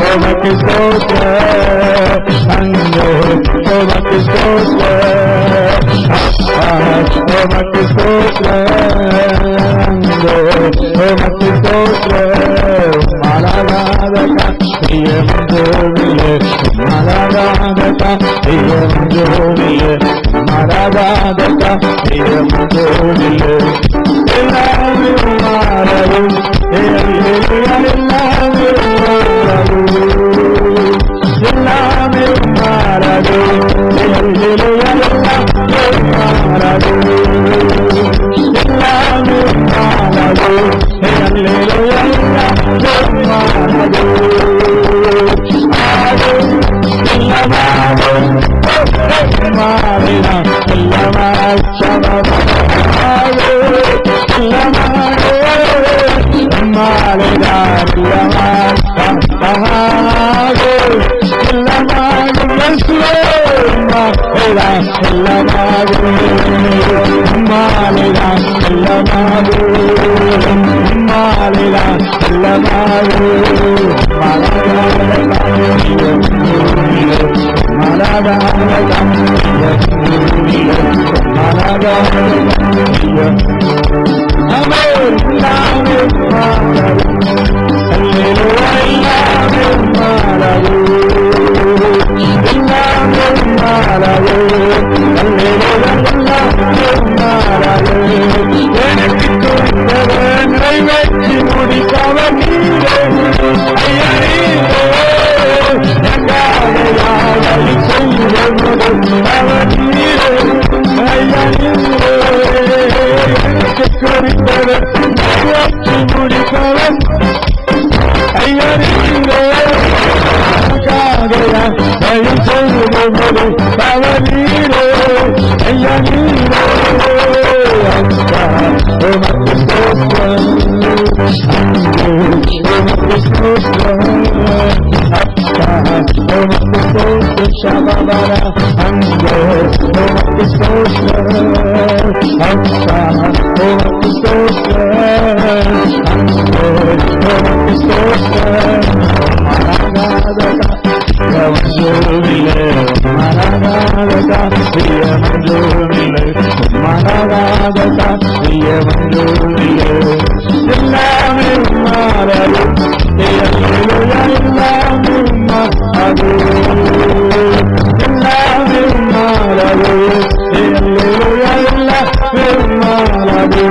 உமக்கு ஸ்தோத்திரம் உமக்கு ஸ்தோத்திரம் உமக்கு ஸ்தோத்திரம் உமக்கு ஸ்தோத்திரம் மலகாத காரியமன்றோமில்லை மலகாத காரியமன்றோமில்லை மலகாத காரியமன்றோமில்லை எல்லாமே உம்மாலது எல்லாமே உம்மாலது எல்லாமே உம்மாலது எல்லாமே உம்மாலது எல்லாமே உம்மாலது உம்மாலது ஆடு எல்லாமாடு மாறினா எல்லாமாய் சபமாடு எல்லாமாடு மாறினார் எல்லாமாய் ஆடு எல்லாமாடு எல்லாமாடு மாறினார் எல்லாமாடு மாறினார் எல்லாமாடு எனக்கு கொடுத்தவன் நிறைவேற்றி முடித்தவன் நீரே ஐயா முடிப்பவன் ஐயா நீரே ஐயா Shababara, Ande, Omaki Sosha, Amsa, Omaki Sosha, Ande, Omaki Sosha, Maragada, Yamanjumile, Maragada, Yamanjumile, Maragada, Yamanjumile, Illame Marayu, Alleluia, Illame Marayu, Illame Marayu, Alleluia, Illame Marayu,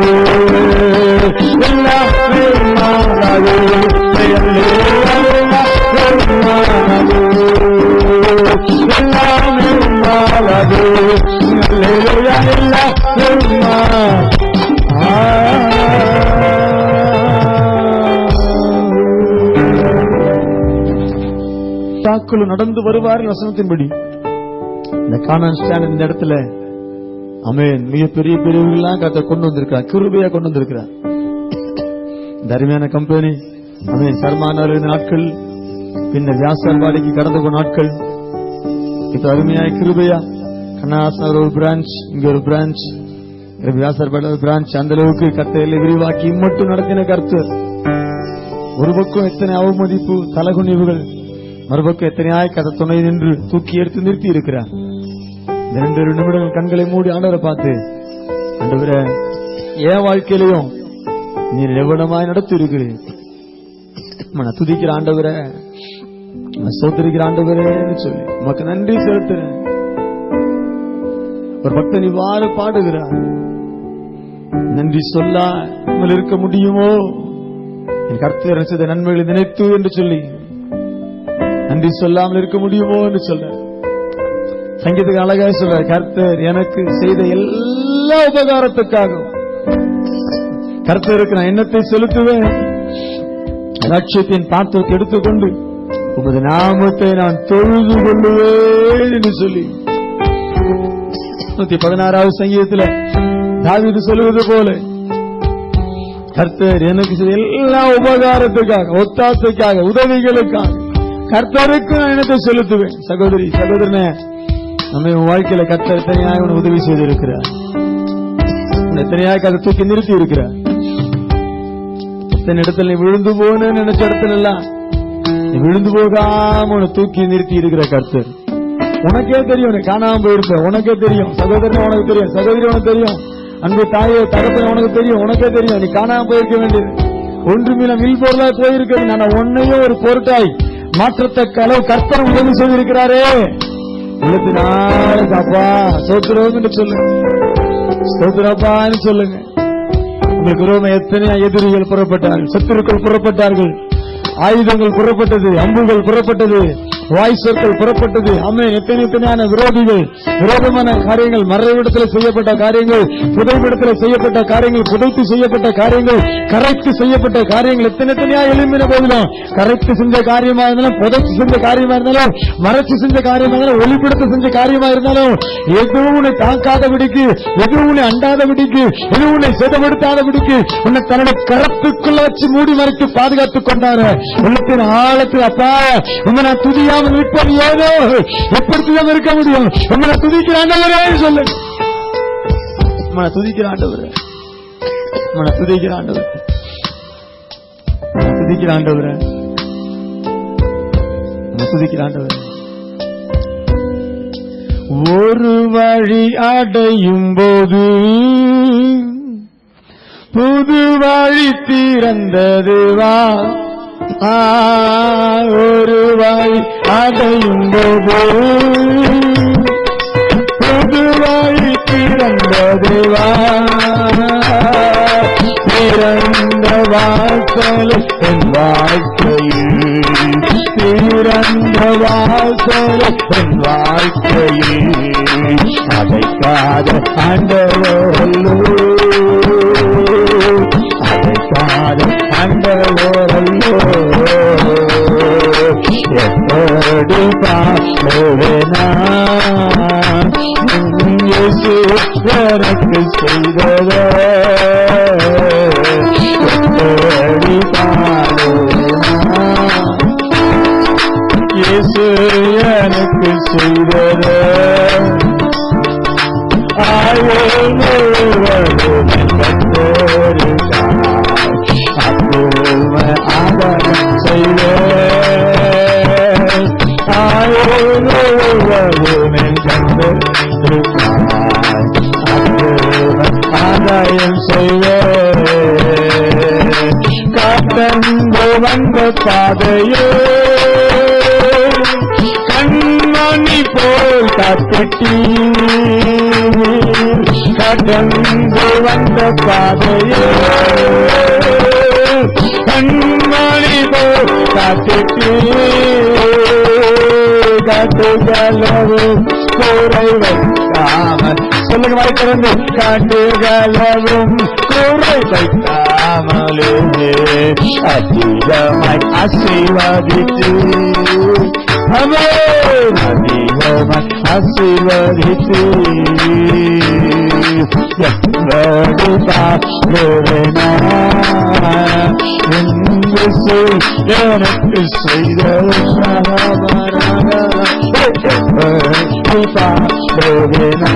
Illame Marayu, Alleluia, தாக்குள் நடந்து வருவார் வசனத்தின்படி இந்த கானான் ஸ்டாண்ட் இந்த இடத்துல ஆமென் மிகப்பெரிய பெரியவர்களாம் கர்த்தர் கொண்டு வந்திருக்கிறார், கிருபையா கொண்டு வந்திருக்கிறார். இந்த அருமையான கம்பெனி ஆமென் சர்மானார் நாட்கள் பின்னர் வியாசர்பாடிக்கு கடந்து போன நாட்கள் இப்ப அருமையான கிருபையா கண்ணாசர் ஒரு பிரான்ச், இங்க ஒரு பிரான்ச், வியாசர்பாடி ஒரு பிரான்ச், அந்த அளவுக்கு கர்த்தரை விரிவாக்கி மட்டும் நடத்தின கர்த்தர். ஒரு பக்கம் எத்தனை அவமதிப்பு தலகுனிவுகள், மறுபக்கம் எத்தனையாய் கதை துணை நின்று தூக்கி எடுத்து நிறுத்தி இருக்கிறார். இந்த 2 நிமிடங்கள் கண்களை மூடி ஆண்டவரை பார்த்து, ஆண்டவரே என் வாழ்க்கையிலையும் நீர் எவ்வளமாய் நடத்தி இருக்கிறேன், நான் துதிக்கிற ஆண்டவரே, சோதரிக்கிற ஆண்டவரே சொல்லி உமக்கு நன்றி செலுத்துறேன். ஒரு பக்தன் இவ்வாறு பாடுகிறார், நன்றி சொல்லாமல் இருக்க முடியுமோ என் கர்த்தர் செய்த நன்மைகளை நினைத்து என்று சொல்லி நன்றி சொல்லாமல் இருக்க முடியுமோ என்று சொல்ற. சங்கீதத்துக்கு அழகாக சொல்ற, கர்த்தர் எனக்கு செய்த எல்லா உபகாரத்துக்காகவும் கர்த்தருக்கு நான் எண்ணத்தை செலுத்துவேன், லட்சியத்தின் பாத்திரத்தை எடுத்துக்கொண்டு உமது நாமத்தை நான் தொழுது கொள்ளுவேன் என்று சொல்லி 116வது சங்கீதத்தில் தாவீது சொல்லுவது போல கர்த்தர் எனக்கு செய்த எல்லா உபகாரத்துக்காக, ஒத்தாசைக்காக, உதவிகளுக்காக கர்த்தருக்கு நான் எண்ணத்தை செலுத்துவேன். சகோதரி சகோதரனே, நம்ம வாழ்க்கையில கர்த்தர் எத்தனையாக உனக்கு உதவி செய்திருக்கிறார், எத்தனையாக அதை தூக்கி நிறுத்தி இருக்கிறார். எத்தனை இடத்துல நீ விழுந்து போன நினைச்ச இடத்துல எல்லாம் நீ விழுந்து போகாம உன்னை தூக்கி நிறுத்தி இருக்கிற கர்த்தர். உனக்கே தெரியும், உனக்கு காணாம போயிருப்ப, உனக்கே தெரியும். சகோதரன் உனக்கு தெரியும், சகோதரி உனக்கு தெரியும், அன்பு தாயே தகப்பன் உனக்கு தெரியும், உனக்கே தெரியும் நீ காணாம போயிருக்க வேண்டியது ஒன்றுமில்ல வில் பொருளாய் போயிருக்கிறது. நான் உன்னையும் ஒரு பொருட்டாய் மாற்றத்தக்க அளவு கர்த்தர் உதவி செய்திருக்கிறாரே. உள்ளத்தினால அப்பா சோத்திரம் என்று சொல்லுங்க, சோத்திரப்பான்னு சொல்லுங்க. உங்களுக்கு ரோம எத்தனை எதிரிகள் புறப்பட்டார்கள், சத்துருக்கள் புறப்பட்டார்கள், ஆயுதங்கள் புறப்பட்டது, அம்புகள் புறப்பட்டது, வாய் சொற்கள் புறப்பட்டது. ஆமென். எத்தனையான விரோதிகள், விரோதமான காரியங்கள், மறைவிடத்தில் செய்யப்பட்ட காரியங்கள், புதைவிடத்தில் செய்யப்பட்ட காரியங்கள், புதைத்து செய்யப்பட்ட காரியங்கள், கரைத்து செய்யப்பட்ட காரியங்கள், எத்தனையா எழுப்பின போதிலும் கரைத்து செஞ்ச காரியமா இருந்தாலும், புதைத்து செஞ்ச காரியமா இருந்தாலும், மறைச்சு செஞ்ச காரியமா இருந்தாலும், ஒளிப்படுத்த செஞ்ச காரியமா இருந்தாலும், எதுவும் உன்னை தாக்காதபடிக்கு, எதுவும் உன்னை அண்டாதபடிக்கு, எதுவும் உன்னை சேதப்படுத்தாதபடிக்கு உன்னை தன்னுடைய கரத்துக்குள்ள வச்சு மூடி மறைத்து பாதுகாத்துக் கொண்டாரு. உள்ளத்தின் ஆழத்தில் அப்பா உங்க நான் துதியாமல் இருப்பது ஏதோ எப்படித்தான் இருக்க முடியும். உங்க நான் துதிக்கிற ஆண்டவரே சொல்லு, துதிக்கிற ஆண்டவரே, துதிக்கிற ஆண்டவரே, துதிக்கிற ஆண்டவரே, துதிக்கிற ஆண்டவரே. ஒரு வழி அடையும் போது புது வழி திறந்ததுவா, ஒரு வழி அடையும் போது புது வழி திறந்ததுவா, திறந்த வாசல் என் வாழ்க்கையில், திறந்த வாசல் என் வாழ்க்கையில் அடைக்காத ஆண்டவரல்லோ, அடைக்காத ஆண்டவரல்லோ, எப்படி பாடுவேனா இயேசு எனக்கு செய்ததே, எப்படி பாடுவேனா இயேசு எனக்கு செய்தது ஆயுள் முழுவதும் ஆதாயம் செய்த ஆயுள் முழுவதும் ஆதாயம் செய்த காத்தன்பு வந்த பாதையோ கண்மணி போல் காத்தட்டி கடந்து வந்த பாதையோ கண்மணி போல் காத்தட்டி காட்டுகளவு கூரை வைக்காமல் சொல்லுங்க வாய்த்திறந்து காட்டுகளவும் கூரை வைக்காமலே அதிகமாய் ஆசீர்வதித்து அதிகமாய் ஆசீர்வதித்து எனக்கு செய்த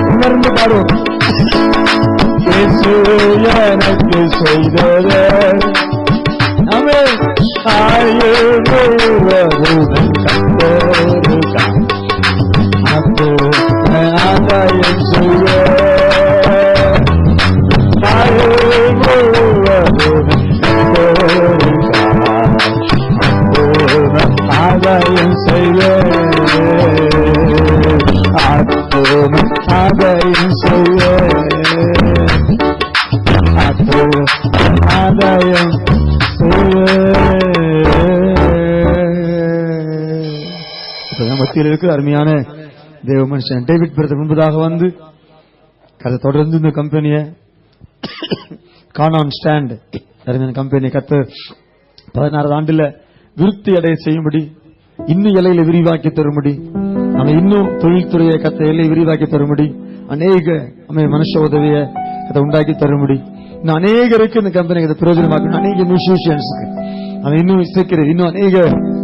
உணர்ந்து பாடுவோம் எனக்கு செய்தது ஆதாயம் செய்ய ஆதாயம் செய்ய ஆதாயம் செய்ய ஆதாயம் மத்தியில் இருக்கிற அருமையான தேவ மனுஷன் டேவிட் பிரதர் முன்பதாக வந்து அதை தொடர்ந்து இந்த கம்பெனியை கானான் ஸ்டாண்ட் அருமையான கம்பெனி கத்த 16 ஆண்டுல விருத்தி அடைய செய்யும்படி இன்னும் எல்லையில விரிவாக்கி தரும்படி நம்ம இன்னும் தொழில்துறையை கத்த எல்லை விரிவாக்கி தரும்படி அநேக மனுஷ உதவியை அதை உண்டாக்கி தரும்படி இன்னும் அநேகருக்கு இந்த கம்பெனி பிரயோஜனமாக்கணும் அநேக மியூசிஷியன்ஸுக்கு அவன் இன்னும் இசைக்கிறது இன்னும் அநேக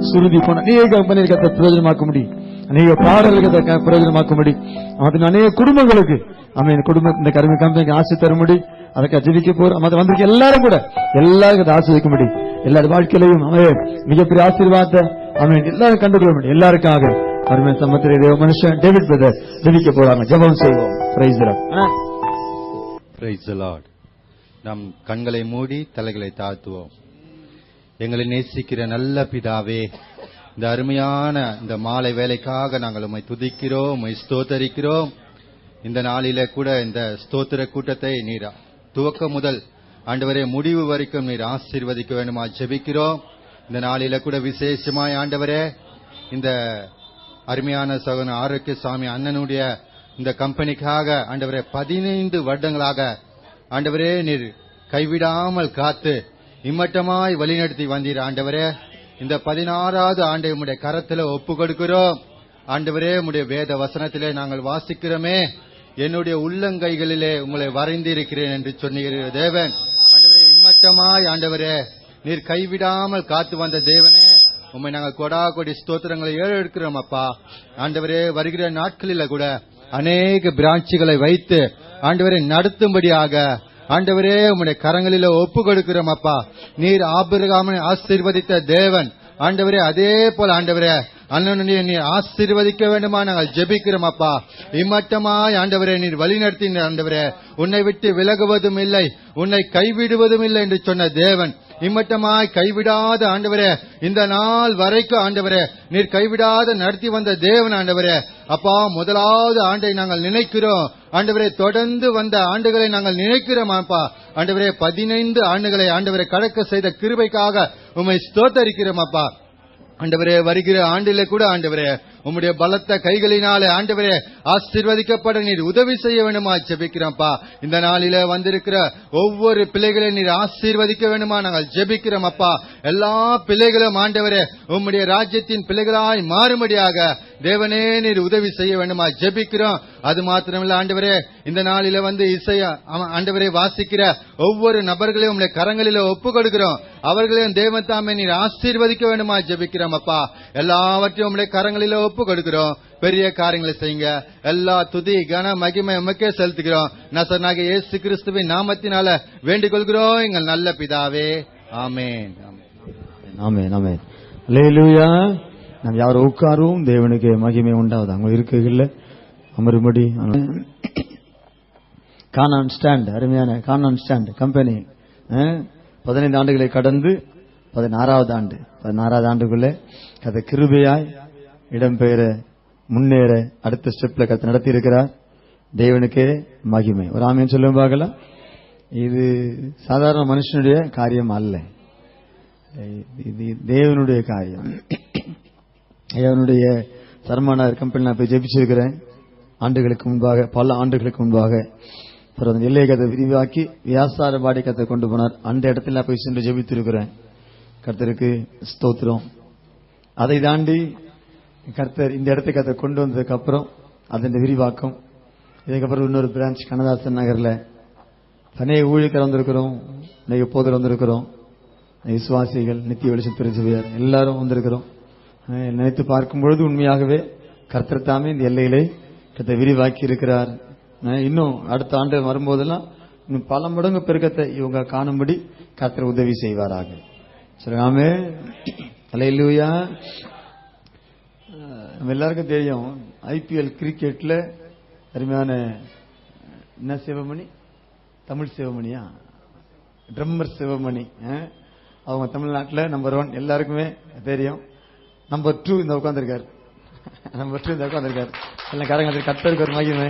சுருதி போன அநேக கம்பெனிகளுக்கு அதை பிரயோஜனமாக்க முடியும் அநேக பாடல்களுக்கு அதை பிரயோஜனமாக்க முடியும் அவன் அநேக குடும்பங்களுக்கு அவன் குடும்பம் இந்த கம்பெனிக்கு ஆசை தரும்படி அதுக்கு ஜெபிக்க போறோம் அதை வந்திருக்க எல்லாரும் கூட எல்லாருக்கும் அதை ஆசிர்வதிக்க முடியும் எல்லாரும் வாழ்க்கையிலையும் அவன் மிகப்பெரிய ஆசீர்வாதத்தை அவன் எல்லாரும் கண்டுகொள்ள முடியும் எல்லாருக்காக அருமை சமத்திரை தேவ மனுஷன் டேவிட் பிரதர் ஜெபிக்க போறாங்க ஜெபம் செய்வோம் praise the Lord praise the Lord நம் கண்களை மூடி தலைகளை தாழ்த்துவோம் எங்களை நேசிக்கிற நல்ல பிதாவே இந்த அருமையான இந்த மாலை வேலைக்காக நாங்கள் உம்மை துதிக்கிறோம் உம்மை ஸ்தோத்தரிக்கிறோம் இந்த நாளில கூட இந்த ஸ்தோத்திர கூட்டத்தை நீர் துவக்க முதல் ஆண்டவரே முடிவு வரைக்கும் நீர் ஆசீர்வதிக்க வேண்டுமா ஜெபிக்கிறோம் இந்த நாளில கூட விசேஷமாய் ஆண்டவரே இந்த அருமையான சகோதரன் ஆரோக்கியசாமி அண்ணனுடைய இந்த கம்பெனிக்காக ஆண்டவரே 15 வருடங்களாக ஆண்டவரே நீர் கைவிடாமல் காத்து இம்மட்டமாய் வழிநடத்தி வந்தீர் ஆண்டவரே இந்த 16வது ஆண்டை உம்முடைய கரத்துல ஒப்பு கொடுக்கிறோம் ஆண்டவரே உம்முடைய வேத வசனத்திலே நாங்கள் வாசிக்கிறோமே என்னுடைய உள்ளங்கைகளிலே உங்களை வரைந்திருக்கிறேன் என்று சொன்னீர் தேவன் ஆண்டவரே இம்மட்டமாய் ஆண்டவரே நீர் கைவிடாமல் காத்து வந்த தேவனே உம்மை நாங்கள் கொடா கொடி ஸ்தோத்திரங்களை ஏறெடுக்கிறோம் அப்பா ஆண்டவரே வருகிற நாட்களில கூட அநேக பிரான்ச்சுகளை வைத்து ஆண்டவரை நடத்தும்படியாக ஆண்டவரே உம்முடைய கரங்களில ஒப்பு கொடுக்கிறோம் அப்பா நீர் ஆபிரகாமை ஆசீர்வதித்த தேவன் ஆண்டவரே அதே போல ஆண்டவரே அண்ணனுடைய நீர் ஆசீர்வதிக்க வேண்டுமா நாங்கள் ஜெபிக்கிறோம் அப்பா இம்மட்டமாய் ஆண்டவரே நீர் வழி நடத்தின ஆண்டவரே உன்னை விட்டு விலகுவதும் இல்லை உன்னை கைவிடுவதும் இல்லை என்று சொன்ன தேவன் இம்மட்டமாய் கைவிடாத ஆண்டவரே இந்த நாள் வரைக்கும் ஆண்டவரே நீர் கைவிடாத நடத்தி வந்த தேவன் ஆண்டவரே அப்பா முதலாவது ஆண்டை நாங்கள் நினைக்கிறோம் ஆண்டவரே தொடர்ந்து வந்த ஆண்டுகளை நாங்கள் நினைக்கிறோம் அப்பா ஆண்டவரே 15 ஆண்டுகளை ஆண்டவரை கடக்க செய்த கிருபைக்காக உம்மை ஸ்தோத்தரிக்கிறோம் அப்பா ஆண்டவரே வருகிற ஆண்டிலே கூட ஆண்டவரே உம்முடைய பலத்த கைகளினாலே ஆண்டவரே ஆசீர்வதிக்கப்பட நீர் உதவி செய்ய வேண்டுமா ஜெபிக்கிறோம்ப்பா இந்த நாளில வந்திருக்கிற ஒவ்வொரு பிள்ளைகளையும் நீர் ஆசீர்வதிக்க வேண்டுமா நாங்கள் ஜெபிக்கிறோம் அப்பா எல்லா பிள்ளைகளும் ஆண்டவரே உம்முடைய ராஜ்யத்தின் பிள்ளைகளாய் மாறும்படியாக தேவனே நீர் உதவி செய்ய வேண்டுமா ஜெபிக்கிறோம் அது மாத்திரமல்ல ஆண்டவரே இந்த நாளில வந்து இசையா ஆண்டவரே வாசிக்கிற ஒவ்வொரு நபர்களையும் உம்முடைய கரங்களில ஒப்பு கொடுக்கிறோம் அவர்களையும் தேவன் தாமே நீர் ஆசீர்வதிக்க வேண்டுமா ஜெபிக்கிறோம் அப்பா எல்லாவற்றையும் உம்முடைய கரங்களில ஒப்பு கொடுக்கிறோம் பெரிய காரியங்களை செய்யுங்க. எல்லா துதி கன மகிமை உமக்கே செலுத்துகிறோம். நசனாகிய இயேசு கிறிஸ்துவின் நாமத்தினால வேண்டிக் கொள்கிறோம் எங்கள் நல்ல பிதாவே. ஆமென். ஆமென். ஆமென். அல்லேலூயா. நாம் யாரும் உட்காரும். தேவனுக்கு மகிமை உண்டாவது. அவங்க இருக்கையில் அமரும்படி. கானான் ஸ்டாண்ட், அருமையான கானான் ஸ்டாண்ட் கம்பெனி 15 ஆண்டுகளை கடந்து 16வது ஆண்டுக்குள்ள கதை கிருபையாய் இடம்பெயர முன்னேற அடுத்த ஸ்டெப்ல கதை நடத்தி இருக்கிறார். தேவனுக்கே மகிமை. ஒரு ஆமென் சொல்லுங்க பார்க்கலாம். இது சாதாரண மனுஷனுடைய காரியம் அல்ல, இது தேவனுடைய காரியம். தேவனுடைய சர்மானார் கம்பெனி நான் போய் ஜெபிச்சிருக்கிறேன் ஆண்டுகளுக்கு முன்பாக, பல ஆண்டுகளுக்கு முன்பாக. எல்லையை கதை விரிவாக்கி வியாசார பாடி கத்தை கொண்டு போனார். அந்த இடத்துல போய் சென்று ஜெபித்திருக்கிறேன். கர்த்தருக்கு ஸ்தோத்திரம். அதை தாண்டி கர்த்தர் இந்த இடத்துக்கு அதை கொண்டு வந்ததுக்கு அப்புறம் அதன் விரிவாக்கம். இதுக்கப்புறம் இன்னொரு பிரான்ச் கண்ணதாசன் நகர்ல தனிய ஊழியர் வந்திருக்கிறோம், போதர் வந்திருக்கிறோம், விசுவாசிகள், நித்திய வெளிச்சம் திருச்சபையார் எல்லாரும் வந்திருக்கிறோம். நினைத்து பார்க்கும் பொழுது உண்மையாகவே கர்த்தர் தாமே இந்த எல்லையிலே கத்தை விரிவாக்கி இருக்கிறார். இன்னும் அடுத்த ஆண்டு வரும்போதெல்லாம் இன்னும் பல மடங்கு பெருக்கத்தை இவங்க காணும்படி கர்த்தர் உதவி செய்வாராக. சரியாமே. அல்லேலூயா. நம்ம எல்லாருக்கும் தெரியும் IPL கிரிக்கெட்ல அருமையான என்ன சிவமணி, தமிழ் சிவமணியா, ட்ரம்மர் சிவமணி, அவங்க தமிழ்நாட்டில் நம்பர் 1 எல்லாருக்குமே தெரியும். நம்பர் 2 இந்த உட்காந்துருக்காரு. நம்பர் 2 இந்த உட்காந்துருக்காரு. எல்லாம் காரங்க கர்த்தருக்கு ஒரு மகிமை.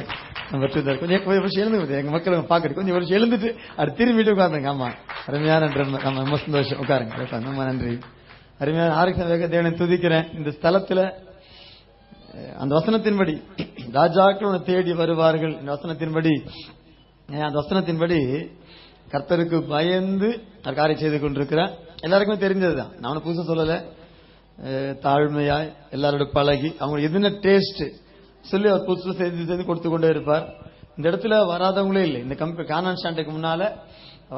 நம்பர் 2 கொஞ்சம் எழுந்து எங்க மக்கள் பாக்குறது கொஞ்சம் வருஷம் எழுந்துட்டு அது திரும்பிட்டு உட்காந்துங்க. ஆமா, அருமையான ட்ரம்மர். ஆமா, ரொம்ப சந்தோஷம். உட்காருங்க. ரொம்ப நன்றி. அருமையான ஆரோக்கிய தேவனை துதிக்கிறேன். இந்த ஸ்தலத்துல அந்த வசனத்தின்படி ராஜாக்கள் தேடி வருவார்கள். இந்த வசனத்தின்படி அந்த வசனத்தின்படி கர்த்தருக்கு பயந்து காரியம் செய்து கொண்டிருக்கிறார். எல்லாருக்குமே தெரிஞ்சதுதான், நான் புதுசா சொல்லல. தாழ்மையாய் எல்லாரோட பழகி அவங்க எதுன டேஸ்ட் சொல்லி அவர் புதுசு செய்து கொடுத்து கொண்டே இருப்பார். இந்த இடத்துல வராதவங்களே இல்லை. இந்த கானான் ஸ்டாண்டுக்கு முன்னால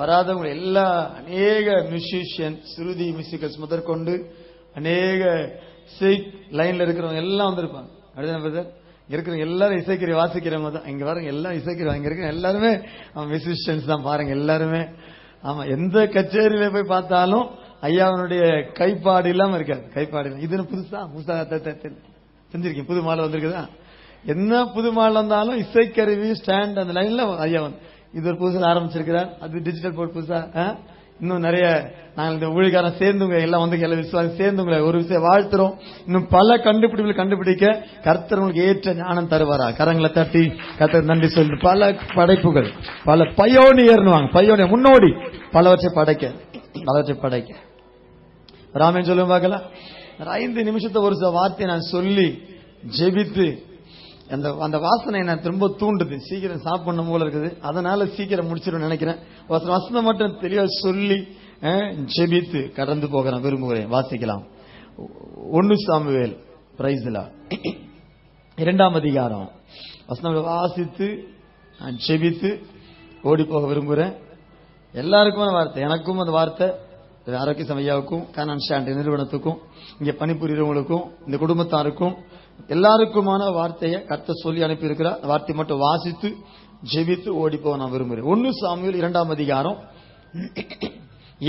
வராதவங்க எல்லா அநேக மியூசிஷியன், சுருதி மியூசிக்கல்ஸ் முதற்கொண்டு அநேக லைன்ல இருக்கிறவங்க எல்லாம் வந்திருப்பாங்க. அப்படிதான் இருக்கிற எல்லாரும் இசைக்கிற வாசிக்கிறவங்க தான் இங்க பாருங்க. எல்லாம் இசைக்கிறவங்க இங்க இருக்கிற எல்லாருமே மியூசிஷியன்ஸ் தான் பாருங்க எல்லாருமே. ஆமா, எந்த கச்சேரியில போய் பார்த்தாலும் ஐயாவனுடைய கைப்பாடு இல்லாம இருக்காது. கைப்பாடு இது புதுசா செஞ்சிருக்கீங்க. புது மாலை வந்திருக்குதா? என்ன புது மாலை வந்தாலும் இசைக்கருவி ஸ்டாண்ட் அந்த லைன்ல ஐயா வந்து இது ஒரு புதுசா ஆரம்பிச்சிருக்கிறார். அது டிஜிட்டல் போர்ட் புதுசா. இன்னும் நிறைய நாங்கள் இந்த ஊழியக்காரன் சேர்ந்துங்க எல்லாம் வந்து எல்லா விசுவாசம் சேர்ந்துங்களை ஒரு விஷயம் வாழ்த்துறோம். இன்னும் பல கண்டுபிடிப்புகள் கண்டுபிடிக்க கர்த்தர் உங்களுக்கு ஏற்ற ஞானம் தருவாரா? கரங்களை தட்டி கர்த்தர் நன்றி சொல்லு. பல படைப்புகள், பல பயோனியர்னுவாங்க, பயோனியர் முன்னோடி பலவற்றை படைக்க ராமன் சொல்லுங்க பார்க்கலாம். 5 நிமிஷத்தை ஒரு வார்த்தையை நான் சொல்லி ஜெபித்து அந்த வாசனை நான் திரும்ப தூண்டுது. சீக்கிரம் சாப்பிடணும் போல இருக்குது. அதனால சீக்கிரம் முடிச்சிடும் நினைக்கிறேன். வசனம் மட்டும் தெளிவா சொல்லி ஜெபித்து கடந்து போக நான் விரும்புகிறேன். வாசிக்கலாம். 1 சாமுவேல் பிரைஸ்லா 2ஆம் அதிகாரம் வசனம் வாசித்து ஜெபித்து ஓடி போக விரும்புகிறேன். எல்லாருக்கும் வார்த்தை, எனக்கும் அந்த வார்த்தை, ஆரோக்கிய சமையாவுக்கும் கானான் ஸ்டாண்ட் நிறுவனத்துக்கும் இங்க பணிபுரியவங்களுக்கும் இந்த குடும்பத்தாருக்கும் எல்லாருக்குமான வார்த்தையை கர்த்தர் சொல்லி அனுப்பி இருக்கிறார். வார்த்தை மட்டும் வாசித்து ஜெபித்து ஓடி போக நான் விரும்புகிறேன். 1 சாமுவேல் 2ஆம் அதிகாரம்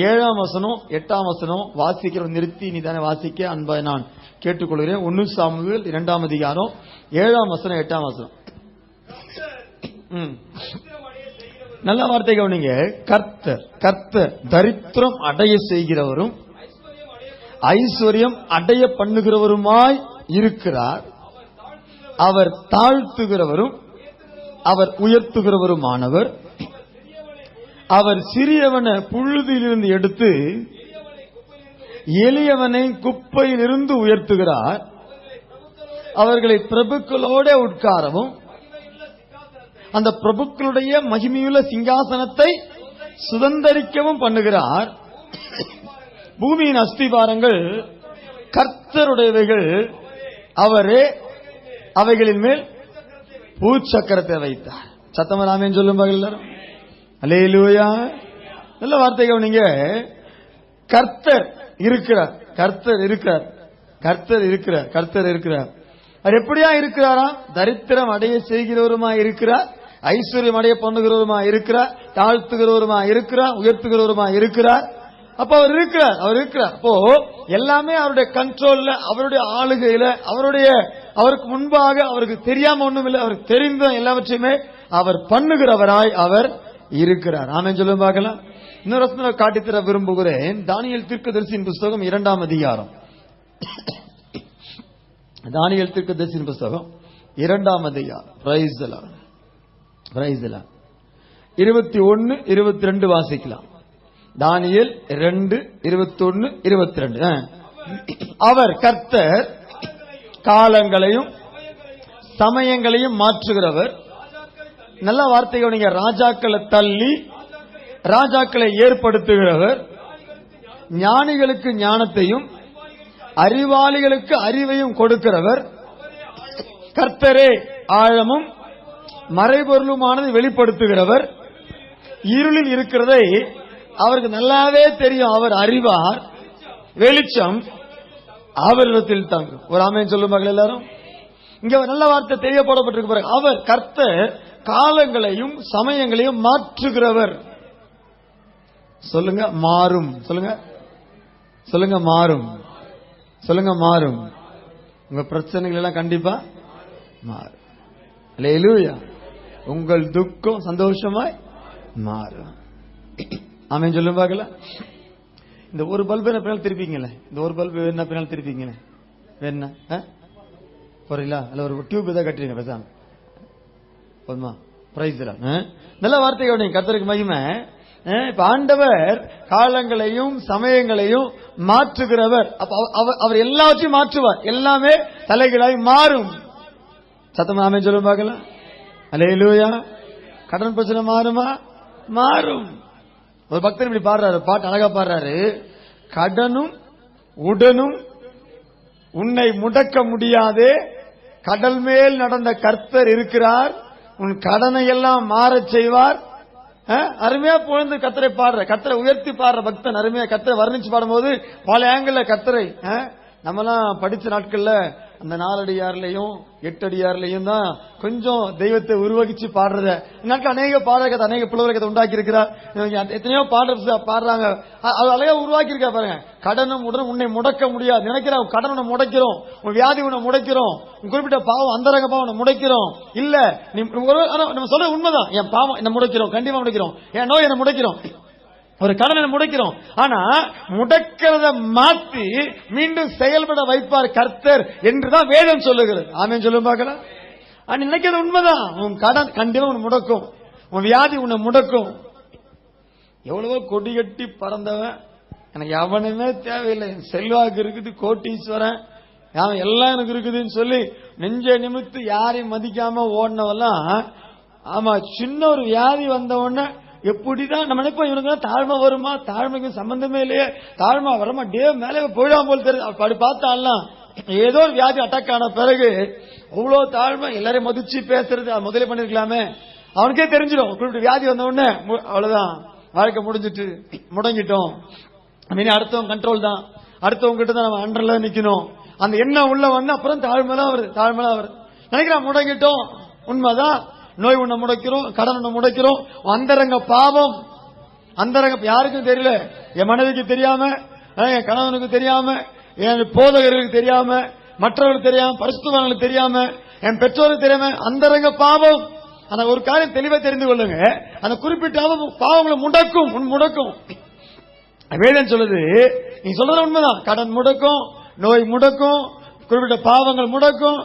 7ஆம் வசனம் 8ஆம் வசனம் வாசிக்கிற நிறுத்தி நீ தானே வாசிக்க அன்பாய் நான் கேட்டுக்கொள்கிறேன். 1 சாமுவேல் 2ஆம் அதிகாரம் 7ஆம் வசனம் 8ஆம் வசனம். நல்ல வார்த்தை கவனிங்க. கர்த்தர் தரித்திரம் அடைய செய்கிறவரும் ஐஸ்வர்யம் அடைய பண்ணுகிறவருமாய் இருக்கிறார். அவர் தாழ்த்துகிறவரும் அவர் உயர்த்துகிறவருமானவர். அவர் சிறியவனை புழுதியிலிருந்து எடுத்து எளியவனை குப்பையிலிருந்து உயர்த்துகிறார். அவர்களை பிரபுக்களோட உட்காரவும் அந்த பிரபுக்களுடைய மகிமையுள்ள சிங்காசனத்தை சுதந்தரிக்கவும் பண்ணுகிறார். பூமியின் அஸ்திபாரங்கள் கர்த்தருடையவைகள், அவரே அவைகளின் மேல் பூச்சக்கரத்தை வைத்தார். சத்தமராமேன்னு சொல்லும் எல்லாரும் அல்லேலூயா. நல்ல வார்த்தைகள். நீங்க கர்த்தர் இருக்கிறார், கர்த்தர் இருக்கிறார், கர்த்தர் இருக்கிறார், கர்த்தர் இருக்கிறார். அவர் எப்படியா இருக்கிறாரா? தரித்திரம் அடைய செய்கிறவருமா இருக்கிறார், ஐஸ்வர்யம் அடைய பண்ணுகிறவருமா இருக்கிறார், தாழ்த்துகிறவருமா இருக்கிறார், உயர்த்துகிறவருமா இருக்கிறார். அப்ப அவர் இருக்கிறார். அப்போ எல்லாமே அவருடைய கண்ட்ரோல்ல, அவருடைய ஆளுகையில, அவருக்கு முன்பாக அவருக்கு தெரியாம ஒண்ணும் இல்லை, அவருக்கு தெரிந்த எல்லாவற்றையுமே அவர் பண்ணுகிறவராய் அவர் இருக்கிறார். ஆமென் சொல்லுங்க பார்க்கலாம். இன்னொரு வசனம் காட்டித்தர விரும்புகிறேன். தானியேல் தீர்க்கதரிசியின் புஸ்தகம் 2ஆம் அதிகாரம். தானியேல் தீர்க்கதரிசியின் புஸ்தகம் 2ஆம் அதிகாரம். Praise the Lord. 21, 22 வாசிக்கலாம். தானியேல் 2, 21, 22. அவர் கர்த்தர் காலங்களையும் சமயங்களையும் மாற்றுகிறவர். நல்ல வார்த்தைகள், நீங்க ராஜாக்களை தள்ளி ராஜாக்களை ஏற்படுத்துகிறவர், ஞானிகளுக்கு ஞானத்தையும் அறிவாளிகளுக்கு அறிவையும் கொடுக்கிறவர், கர்த்தரே ஆழமும் மறைபொருளுமானது வெளிப்படுத்துகிறவர், இருளில் இருக்கிறதை அவருக்கு நல்லாவே தெரியும், அவர் அறிவார், வெளிச்சம் அவரிடத்தில் தங்கும். ஒரு ஆமென் சொல்லுவாங்க எல்லாரும். இங்க நல்ல வார்த்தை தெரியப்படப்பட்டிருக்கு. அவர் கர்த்தர் காலங்களையும் சமயங்களையும் மாற்றுகிறவர். சொல்லுங்க மாறும். சொல்லுங்க மாறும். உங்க பிரச்சனைகள் எல்லாம் கண்டிப்பா மாறும். அல்லேலூயா. உங்கள் துக்கம் சந்தோஷமாய் மாறும். ஆமென் சொல்லுங்க பார்க்கலாம். இந்த ஒரு பல்பு என்ன பின்னால் திருப்பிங்களே, இந்த ஒரு பல்பு என்ன பின்னால் திருப்பிங்களே, என்ன போறீங்களா? அல்ல ஒரு டியூப் தான் கட்டுறீங்க பேசாம போதுமா? பிரைஸ் எல்லாம் நல்ல வார்த்தைகள். கர்த்தருக்கு மகிமை. இப்ப ஆண்டவர் காலங்களையும் சமயங்களையும் மாற்றுகிறவர். அவர் எல்லாவற்றையும் மாற்றுவார். எல்லாமே தலைகளாய் மாறும். சத்தமா ஆமென் சொல்லுங்க பார்க்கலாம். அல்லேலூயா. கடன் பிரச்சனை மாறுமா? மாறும். ஒரு பக்தர் இப்படி பாடுறாரு, பாட்டு அழகா பாடுறாரு. கடனும் உடனும் உன்னை முடக்க முடியாதே, கடல் மேல் நடந்த கர்த்தர் இருக்கிறார், உன் கடனை எல்லாம் மாறச் செய்வார். அருமையா புகழ்ந்து கர்த்தரை பாடுற, கர்த்தரை உயர்த்தி பாடுற பக்தன் அருமையா கர்த்தரை வர்ணிச்சு பாடும்போது பல ஆங்கிள் கர்த்தரை நம்மலாம் படிச்ச நாட்கள்ல அந்த 4 அடியார்லையும் 8 அடியார்லையும் தான் கொஞ்சம் தெய்வத்தை உருவகிச்சு பாடுறத. நாட்கள் அநேக பாடகத்தை அநேக புலவரகத்தை உண்டாக்கி இருக்கிறார். எத்தனையோ பாடுறாங்க. அது அழகா உருவாக்கி இருக்கா பாருங்க. கடனும் உடனும் உன்னை முடக்க முடியாது. நினைக்கிறோம் கடன் உன்னை முடைக்கிறோம், உன் வியாதி உன்னை முடைக்கிறோம், உன் குறிப்பிட்ட பாவம் அந்தரங்க பாவம் உன்னை முடைக்கிறோம். இல்ல நம்ம சொல்ற உண்மைதான். என் பாவம் என்ன முடைக்கிறோம், கண்டிப்பா முடைக்கிறோம். என் நோய் என்ன முடைக்கிறோம், ஒரு கடனை முடைக்கிறோம். ஆனா முடக்கிறத மாத்தி மீண்டும் செயல்பட வைப்பார் கர்த்தர் என்றுதான் வேதம் சொல்லுகிறது. ஆமென் சொல்லும் பார்க்கலாம். நினைக்கிறது உண்மைதான். உன் கடன் கண்டிப்பா உன்னை முடக்கும், உன் வியாதி உன்னை முடக்கும். எவ்வளவோ கொடி கட்டி பறந்தவன், எனக்கு எவனுமே தேவையில்லை, செல்வாக்கு இருக்குது, கோட்டீஸ்வரன் எல்லாம் எனக்கு இருக்குதுன்னு சொல்லி நெஞ்ச நிமித்து யாரையும் மதிக்காம ஓடினவெல்லாம், ஆமா சின்ன ஒரு வியாதி வந்த உடனே எப்படிதான் நம்ம நினைப்போம், இவனுக்கு தாழ்மை வருமா, தாழ்மைக்கு சம்பந்தமே இல்லையே, தாழ்மை வரமா டே மேலே போயிடாம போல் தெரியுது. அப்படி பார்த்தாலாம் ஏதோ ஒரு வியாதி அட்டாக் ஆன பிறகு அவ்வளவு தாழ்மை, எல்லாரையும் மதிச்சு பேசுறது முதலே பண்ணிருக்கலாமே, அவனுக்கே தெரிஞ்சிடும். குறிப்பிட்ட வியாதி வந்த உடனே அவ்வளவுதான், வாழ்க்கை முடிஞ்சிட்டு முடங்கிட்டோம். அடுத்தவங்க கண்ட்ரோல் தான், அடுத்தவங்க கிட்ட தான் நம்ம அண்டர்ல நிக்கணும். அந்த எண்ணம் உள்ள வந்து அப்புறம் தாழ்மைதான் வருது. நினைக்கிறான் முடங்கிட்டோம். உண்மைதான். நோய் உன்னை முடைக்கிறோம், கடன் உன்னை முடைக்கிறோம். அந்தரங்க பாவம், அந்தரங்க யாருக்கும் தெரியல, என் மனைவிக்கு தெரியாம, என் கணவனுக்கு தெரியாம, என் போதகர்களுக்கு தெரியாம, மற்றவர்களுக்கு தெரியாம, பரிசுத்தவான்களுக்கு தெரியாம, என் பெற்றோருக்கு தெரியாம, அந்தரங்க பாவம். ஆனா ஒரு காரியம் தெளிவா தெரிந்து கொள்ளுங்க, அந்த குறிப்பிட்ட பாவங்களை முடக்கும். வேதம் சொல்லுது, நீ சொல்றது உண்மைதான். கடன் முடக்கும், நோய் முடக்கும், குறிப்பிட்ட பாவங்கள் முடக்கும்.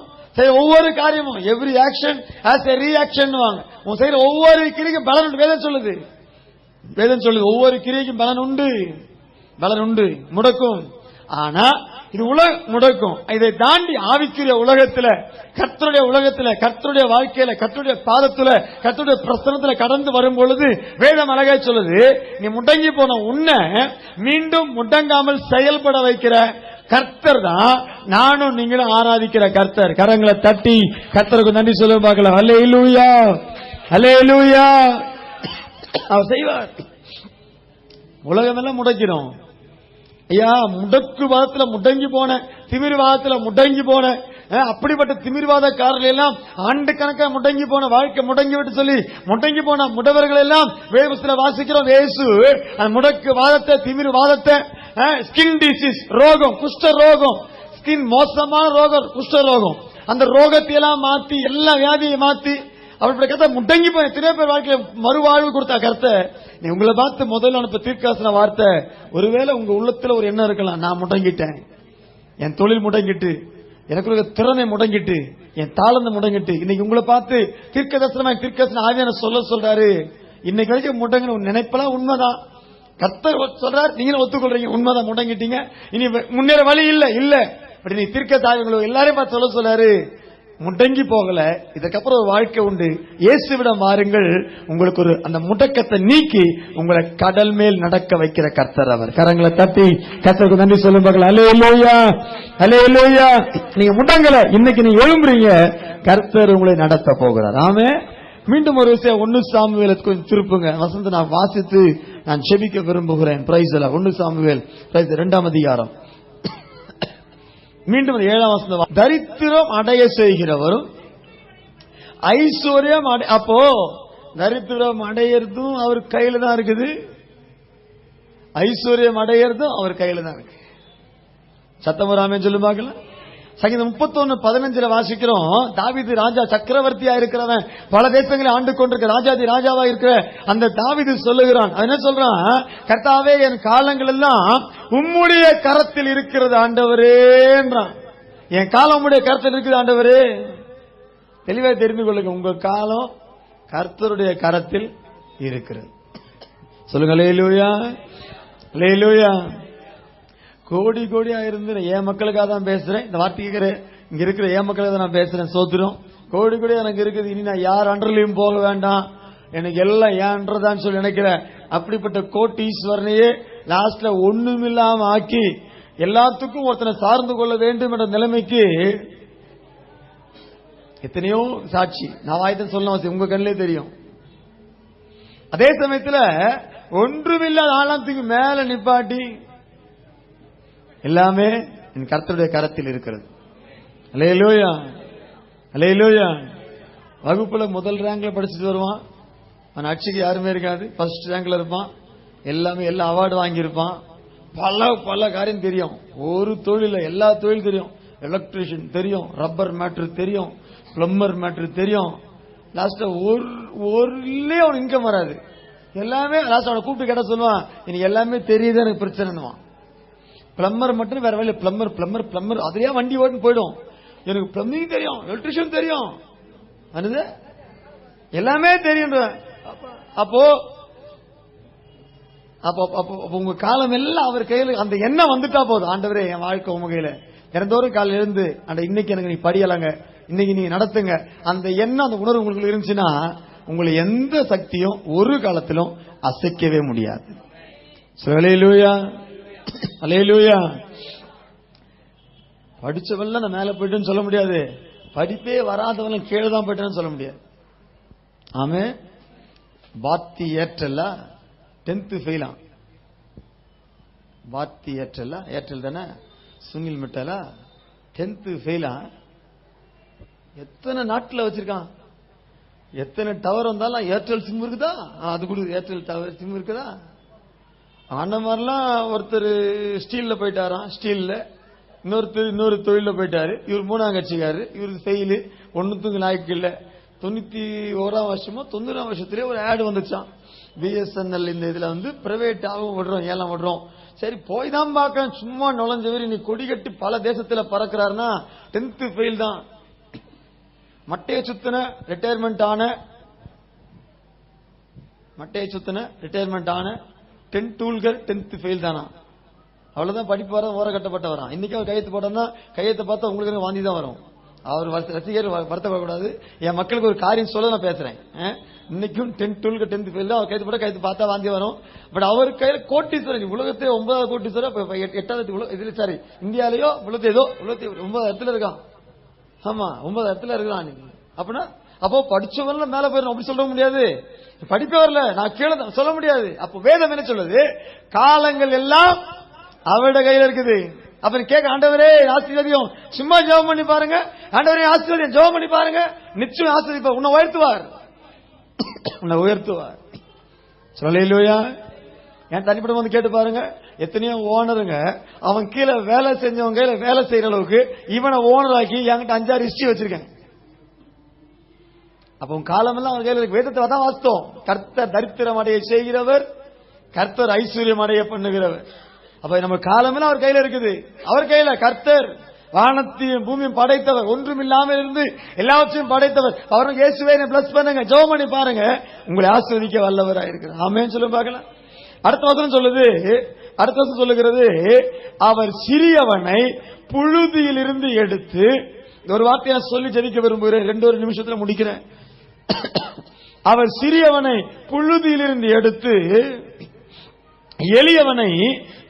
ஒவ்வொரு காரியமும் every action has a reaction வாங்க. உன் செய்யற ஒவ்வொரு கிரிக்கும் பலன் உண்டு. வேதம் சொல்லுது ஒவ்வொரு கிரிக்கும் பலன் உண்டு, முடக்கும். ஆனா இது உலக முடக்கும். இதை தாண்டி ஆவிக்குரிய உலகத்துல, கர்த்தருடைய வாழ்க்கையில, கர்த்தருடைய பாதத்துல, கர்த்தருடைய பிரசனத்துல கடந்து வரும் பொழுது வேதம் அழகா சொல்லுது, நீ முடங்கி போன உன்னை மீண்டும் முடங்காமல் செயல்பட வைக்கிற கர்த்தர் தான் நானும் நீங்களும் ஆராதிக்கிற கர்த்தர். கரங்களை தட்டி கர்த்தருக்கு நன்றி சொல்ல பார்க்கலாம். அல்லேலூயா, அல்லேலூயா. அவர் செய்வார். உலகம் எல்லாம் முடக்கிறோம் ஐயா. முடக்கு வாதத்துல முடங்கி போன, திமிர் வாதத்துல முடங்கி போன, அப்படிப்பட்ட திமிர்வாதக்காரர்கள் எல்லாம் ஆண்டு கணக்கா முடங்கி போன வாழ்க்கை முடங்கி விட்டு சொல்லி முடங்கி போன முடவர்கள் எல்லாம் வேதத்துல வாசிக்கிறோம். இயேசு அந்த முடக்கு வாதத்தை, திமிர் வாதத்தை, ஸ்கின் டிசீஸ் ரோகம், குஷ்ட ரோகம், ஸ்கின் மோசமான ரோகம், குஷ்ட ரோகம், அந்த ரோகத்தை எல்லாம் மாத்தி, எல்லா வியாதியை மாத்தி அவருடைய கருத்தை முடங்கி போய் எத்தனை பேர் வாழ்க்கையில மறுவாழ்வு கொடுத்த கருத்தை நீ உங்களை பார்த்து முதல்ல அனுப்ப தீர்க்காசன வார்த்தை. ஒருவேளை உங்க உள்ளத்துல ஒரு எண்ணம் இருக்கலாம், நான் முடங்கிட்டேன், என் தொழில் முடங்கிட்டு, எனக்கு திறமை முடங்கிட்டு, என் தாளந்து முடங்கிட்டு. இன்னைக்கு உங்களை பார்த்து தீர்க்கதர்சன ஆவியான சொல்றாரு, இன்னைக்கு வரைக்கும் முடங்கின நினைப்பெல்லாம் உண்மைதான். கர்த்தர் சொல்றாரு, நீங்களும் ஒத்துக்கொள்றீங்க, உண்மைதான், முடங்கிட்டீங்க, இனி முன்னேற வழி இல்ல இல்ல அப்படி நீ தீர்க்க தாவிகளோ எல்லாரையும் பார்த்து சொல்றாரு, முடங்கி போகல, இதுக்கப்புறம் ஒரு வாழ்க்கை உண்டு. இயேசுவிடம் வாருங்கள், உங்களுக்கு ஒரு அந்த முடக்கத்தை நீக்கி உங்களை கடல் மேல் நடக்க வைக்கிற கர்த்தர் அவர். கரங்களை தட்டி கர்த்தருக்கு நன்றி சொல்லும் பார்க்கலாம். அல்லேலூயா, அல்லேலூயா. நீங்க முடங்கல, இன்னைக்கு நீங்க எழும்புறீங்க, கர்த்தர் உங்களை நடத்த போகிறார். ஆமே. மீண்டும் ஒரு விஷயம், 1 சாமுவேல் கொஞ்சம் திருப்புங்க, வசந்த நான் வாசித்து நான் செபிக்க விரும்புகிறேன். பிரைஸ் எல்லாம் 1 சாமுவேல் 2ஆம் அதிகாரம் மீண்டும் 7ஆம் வசனம். தரித்திரம் அடைய செய்கிறவரும் ஐஸ்வர்யம் அப்போ தரித்திரம் அடையறதும் அவர் கையில தான் இருக்குது, ஐஸ்வர்யம் அடையறதும் அவர் கையில தான் இருக்கு. சத்தமராமே சொல்லு பார்க்கலாம். சங்கீதம் 31:15 வாசிக்கிறோம், தாவீது ராஜா சக்கரவர்த்தியா இருக்கிறவன், பல தேசங்களை ஆண்டு கொண்டிருக்க ராஜாதி ராஜாவா இருக்கிற அந்த தாவீது சொல்லுகிறான், என்ன சொல்றான், கர்த்தாவே என் காலங்கள் எல்லாம் உம்முடைய கரத்தில் இருக்கிறது ஆண்டவரேன்றான். என் காலம் உம்முடைய கரத்தில் இருக்குது ஆண்டவரே. தெளிவா தெரிந்து கொள்ளுங்க, உங்க காலம் கர்த்தருடைய கரத்தில் இருக்கிறது. சொல்லுங்க அல்லேலூயா, அல்லேலூயா. கோடி கோடியா இருந்து என் மக்களுக்காக தான் பேசுறேன், இந்த வார்த்தை கேட்கிறேன், இங்க இருக்கிற என் மக்களுக்காக தான் நான் பேசுறேன். சோத்திரம். கோடி கோடி எனக்கு இருக்குது, இனி நான் யார் அண்டர்லயும் போக வேண்டாம், எனக்கு எல்லாம் ஏன்றதான் சொல்லி நினைக்கிறேன். அப்படிப்பட்ட கோட்டீஸ்வரனையே லாஸ்ட்ல ஒண்ணுமில்லாம ஆக்கி எல்லாத்துக்கும் ஒருத்தனை சார்ந்து கொள்ள வேண்டும் என்ற நிலைமைக்கு எத்தனையோ சாட்சி நான் வாய்த்தன் சொல்ல அவசியம், உங்க கண்ணிலே தெரியும். அதே சமயத்துல ஒன்றுமில்லாத ஆழத்துக்கு மேல நிப்பாட்டி எல்லாமே என் கர்த்தருடைய கரத்தில் இருக்கிறது. அல்லேலூயா, அல்லேலூயா. வகுப்புல முதல் ரேங்க்ல படிச்சுட்டு வருவான், அவன் அட்சிக்கு யாருமே இருக்காது, ஃபர்ஸ்ட் ரேங்க்ல இருப்பான், எல்லாமே எல்லா அவார்டு வாங்கியிருப்பான், பல பல காரியம் தெரியும், ஒரு தொழில எல்லா தொழில் தெரியும், எலக்ட்ரிஷியன் தெரியும், ரப்பர் மேட்ரு தெரியும், பிளம்பர் மேட்ரு தெரியும். லாஸ்ட் ஒரு அவன் இன்கம் வராது, எல்லாமே லாஸ்ட் அவனை கூப்பிட்டு கேட்ட சொல்லுவான், எனக்கு எல்லாமே தெரியுது, எனக்கு பிரச்சனைவான். பிளம்பர் மட்டும் வேற வேலை, பிளம்பர் பிளம்பர் பிளம்பர் அதுலயே வண்டி ஓட்டு போயிடும். எனக்கு பிளம்பிங் தெரியும், எலக்ட்ரிஷியன் தெரியும், எல்லாமே தெரியும். அப்போ உங்க காலம் எல்லாம் அவர் கையில, அந்த எண்ணம் வந்துட்டா போதும், ஆண்டவரே என் வாழ்க்கை உங்க கையில, தினந்தோறும் காலையில இருந்து அந்த இன்னைக்கு எனக்கு நீ படியலாங்க, இன்னைக்கு நீ நடத்துங்க, அந்த எண்ணம் அந்த உணர்வு உங்களுக்கு இருந்துச்சுன்னா உங்களை எந்த சக்தியும் ஒரு காலத்திலும் அசைக்கவே முடியாது. அல்லேலூயா, அல்லேலூயா. படிச்சவன்ல நான் மேல போயிட்டேன்னு சொல்ல முடியாது, படிப்பே வராதவன் கீழே தான் போயிட்டேன்னு சொல்ல முடியாது. ஆமே. பாத்தி ஏற்றல்ல 10th ஃபெயிலா, பாத்தி ஏற்றல்ல, ஏற்றல் தானே, சுனில் மிட்டலா 10th ஃபெயிலா. எத்தனை நாட்டில் வச்சிருக்கான், எத்தனை டவர் வந்தாலும் ஏர்டெல் சிம் இருக்குதா, அது கூட ஏர்டெல் டவர் சிம் இருக்குதா. அந்த மாதிரிலாம் ஒருத்தர் ஸ்டீல்ல போயிட்டாராம், ஸ்டீல்ல இன்னொருத்தர் இன்னொரு தொழில போயிட்டாரு, இவர் 3ஆம் கட்சிக்காரு, இவருக்கு ஃபெயிலு, ஒன்னுத்துக்கு லாய்க்கு இல்ல. 91ஆம் வருஷமோ 90ஆம் வருஷத்திலே ஒரு ஆடு வந்துச்சான், பிஎஸ்என்எல் இந்த இதுல பிரைவேட் ஆகும் விடுறோம், ஏலம் விடுறோம். சரி போய் தான் பார்க்க, சும்மா நுழைஞ்சவர் நீ கொடி கட்டி பல தேசத்துல பறக்கிறாருன்னா 10th ஃபெயில் தான். மட்டையை சுத்தின ரிட்டையர்மெண்ட் ஆன 10 டூல்கர் 10th ஃபெயில் தானா, அவ்வளவுதான். படிப்பு வர ஓர கட்டப்பட்ட வரான். இன்னைக்கு அவர் கையெழுத்து போட்டோம்னா கையெழுத்து பார்த்தா உங்களுக்கு வாந்தி தான் வரும். அவர் ரசிகர் வருத்தப்படக்கூடாது, என் மக்களுக்கு ஒரு காரியம் சொல்ல நான் பேசுறேன். இன்னைக்கும் 10 டூல்கர் 10th ஃபெயில் தான், அவர் கையெழுத்து போட்டா கையெழுத்து பார்த்தா வாந்தி வரும். பட் அவர் கையில கோட்டீஸ்வரர், உலகத்தை 9வது கோட்டீஸ்வரர், 8வது இதுல சாரி இந்தியாலயோ உலகத்தை 9 இடத்துல இருக்கான். ஆமா 9 இடத்துல இருக்கிறான். அப்படின்னா அப்போ படிச்சவன்ல மேல போயிடும் அப்படி சொல்ல முடியாது, படிப்பே வரல நான் கீழே சொல்ல முடியாது. அப்போ வேதம் என்ன சொல்லுது, காலங்கள் எல்லாம் அவருடைய கையில இருக்குது. அப்புறம் கேட்க, ஆண்டவரே ஆசீர்வதியும், சும்மா ஜெபம் பண்ணி பாருங்க, ஆண்டவரே ஆசீர்வதியும் ஜெபம் பண்ணி பாருங்க, நிச்சயம் ஆசீர்வதிப்பார், உன்னை உயர்த்துவார், உன்னை உயர்த்துவார். அல்லேலூயா. என் தனிப்பட்ட வந்து கேட்டு பாருங்க, எத்தனையோ ஓனருங்க அவன் கீழே வேலை செஞ்சவங்க கையில வேலை செய்யற அளவுக்கு இவனை ஓனர் ஆக்கி என்கிட்ட 5-6 ஹிஸ்டரி வச்சிருக்கேன். அப்ப உன் காலமெல்லாம் அவன் கையில வேதத்தை தான் வாஸ்தவம். கர்த்தர் தரித்திரம் அடைய செய்கிறவர், கர்த்தர் ஐஸ்வர்யம் அடைய பண்ணுகிறவர். அப்ப நம்ம காலமெல்லாம் அவர் கையில இருக்குது. அவர் கையில கர்த்தர் வானத்தையும் பூமியும் படைத்தவர், ஒன்றும் இல்லாமல் இருந்து எல்லாவற்றையும் படைத்தவர். அவருக்கு இயேசுவே பிளஸ் பண்ணுங்க, ஜெபம் பண்ணி பாருங்க, உங்களை ஆசீர்வதிக்க வல்லவராக இருக்கிறார். ஆமென் சொல்ல பார்க்கலாம். அடுத்த வசனம் சொல்லுது, அடுத்த வசனம் சொல்லுகிறது, அவர் சிறியவனை புழுதியிலிருந்து எடுத்து, ஒரு வார்த்தையை சொல்லி ஜெபிக்க விரும்புகிறேன், 2 நிமிஷத்துல முடிக்கிறேன். அவர் சிறியவனை புழுதியிலிருந்து எடுத்து எளியவனை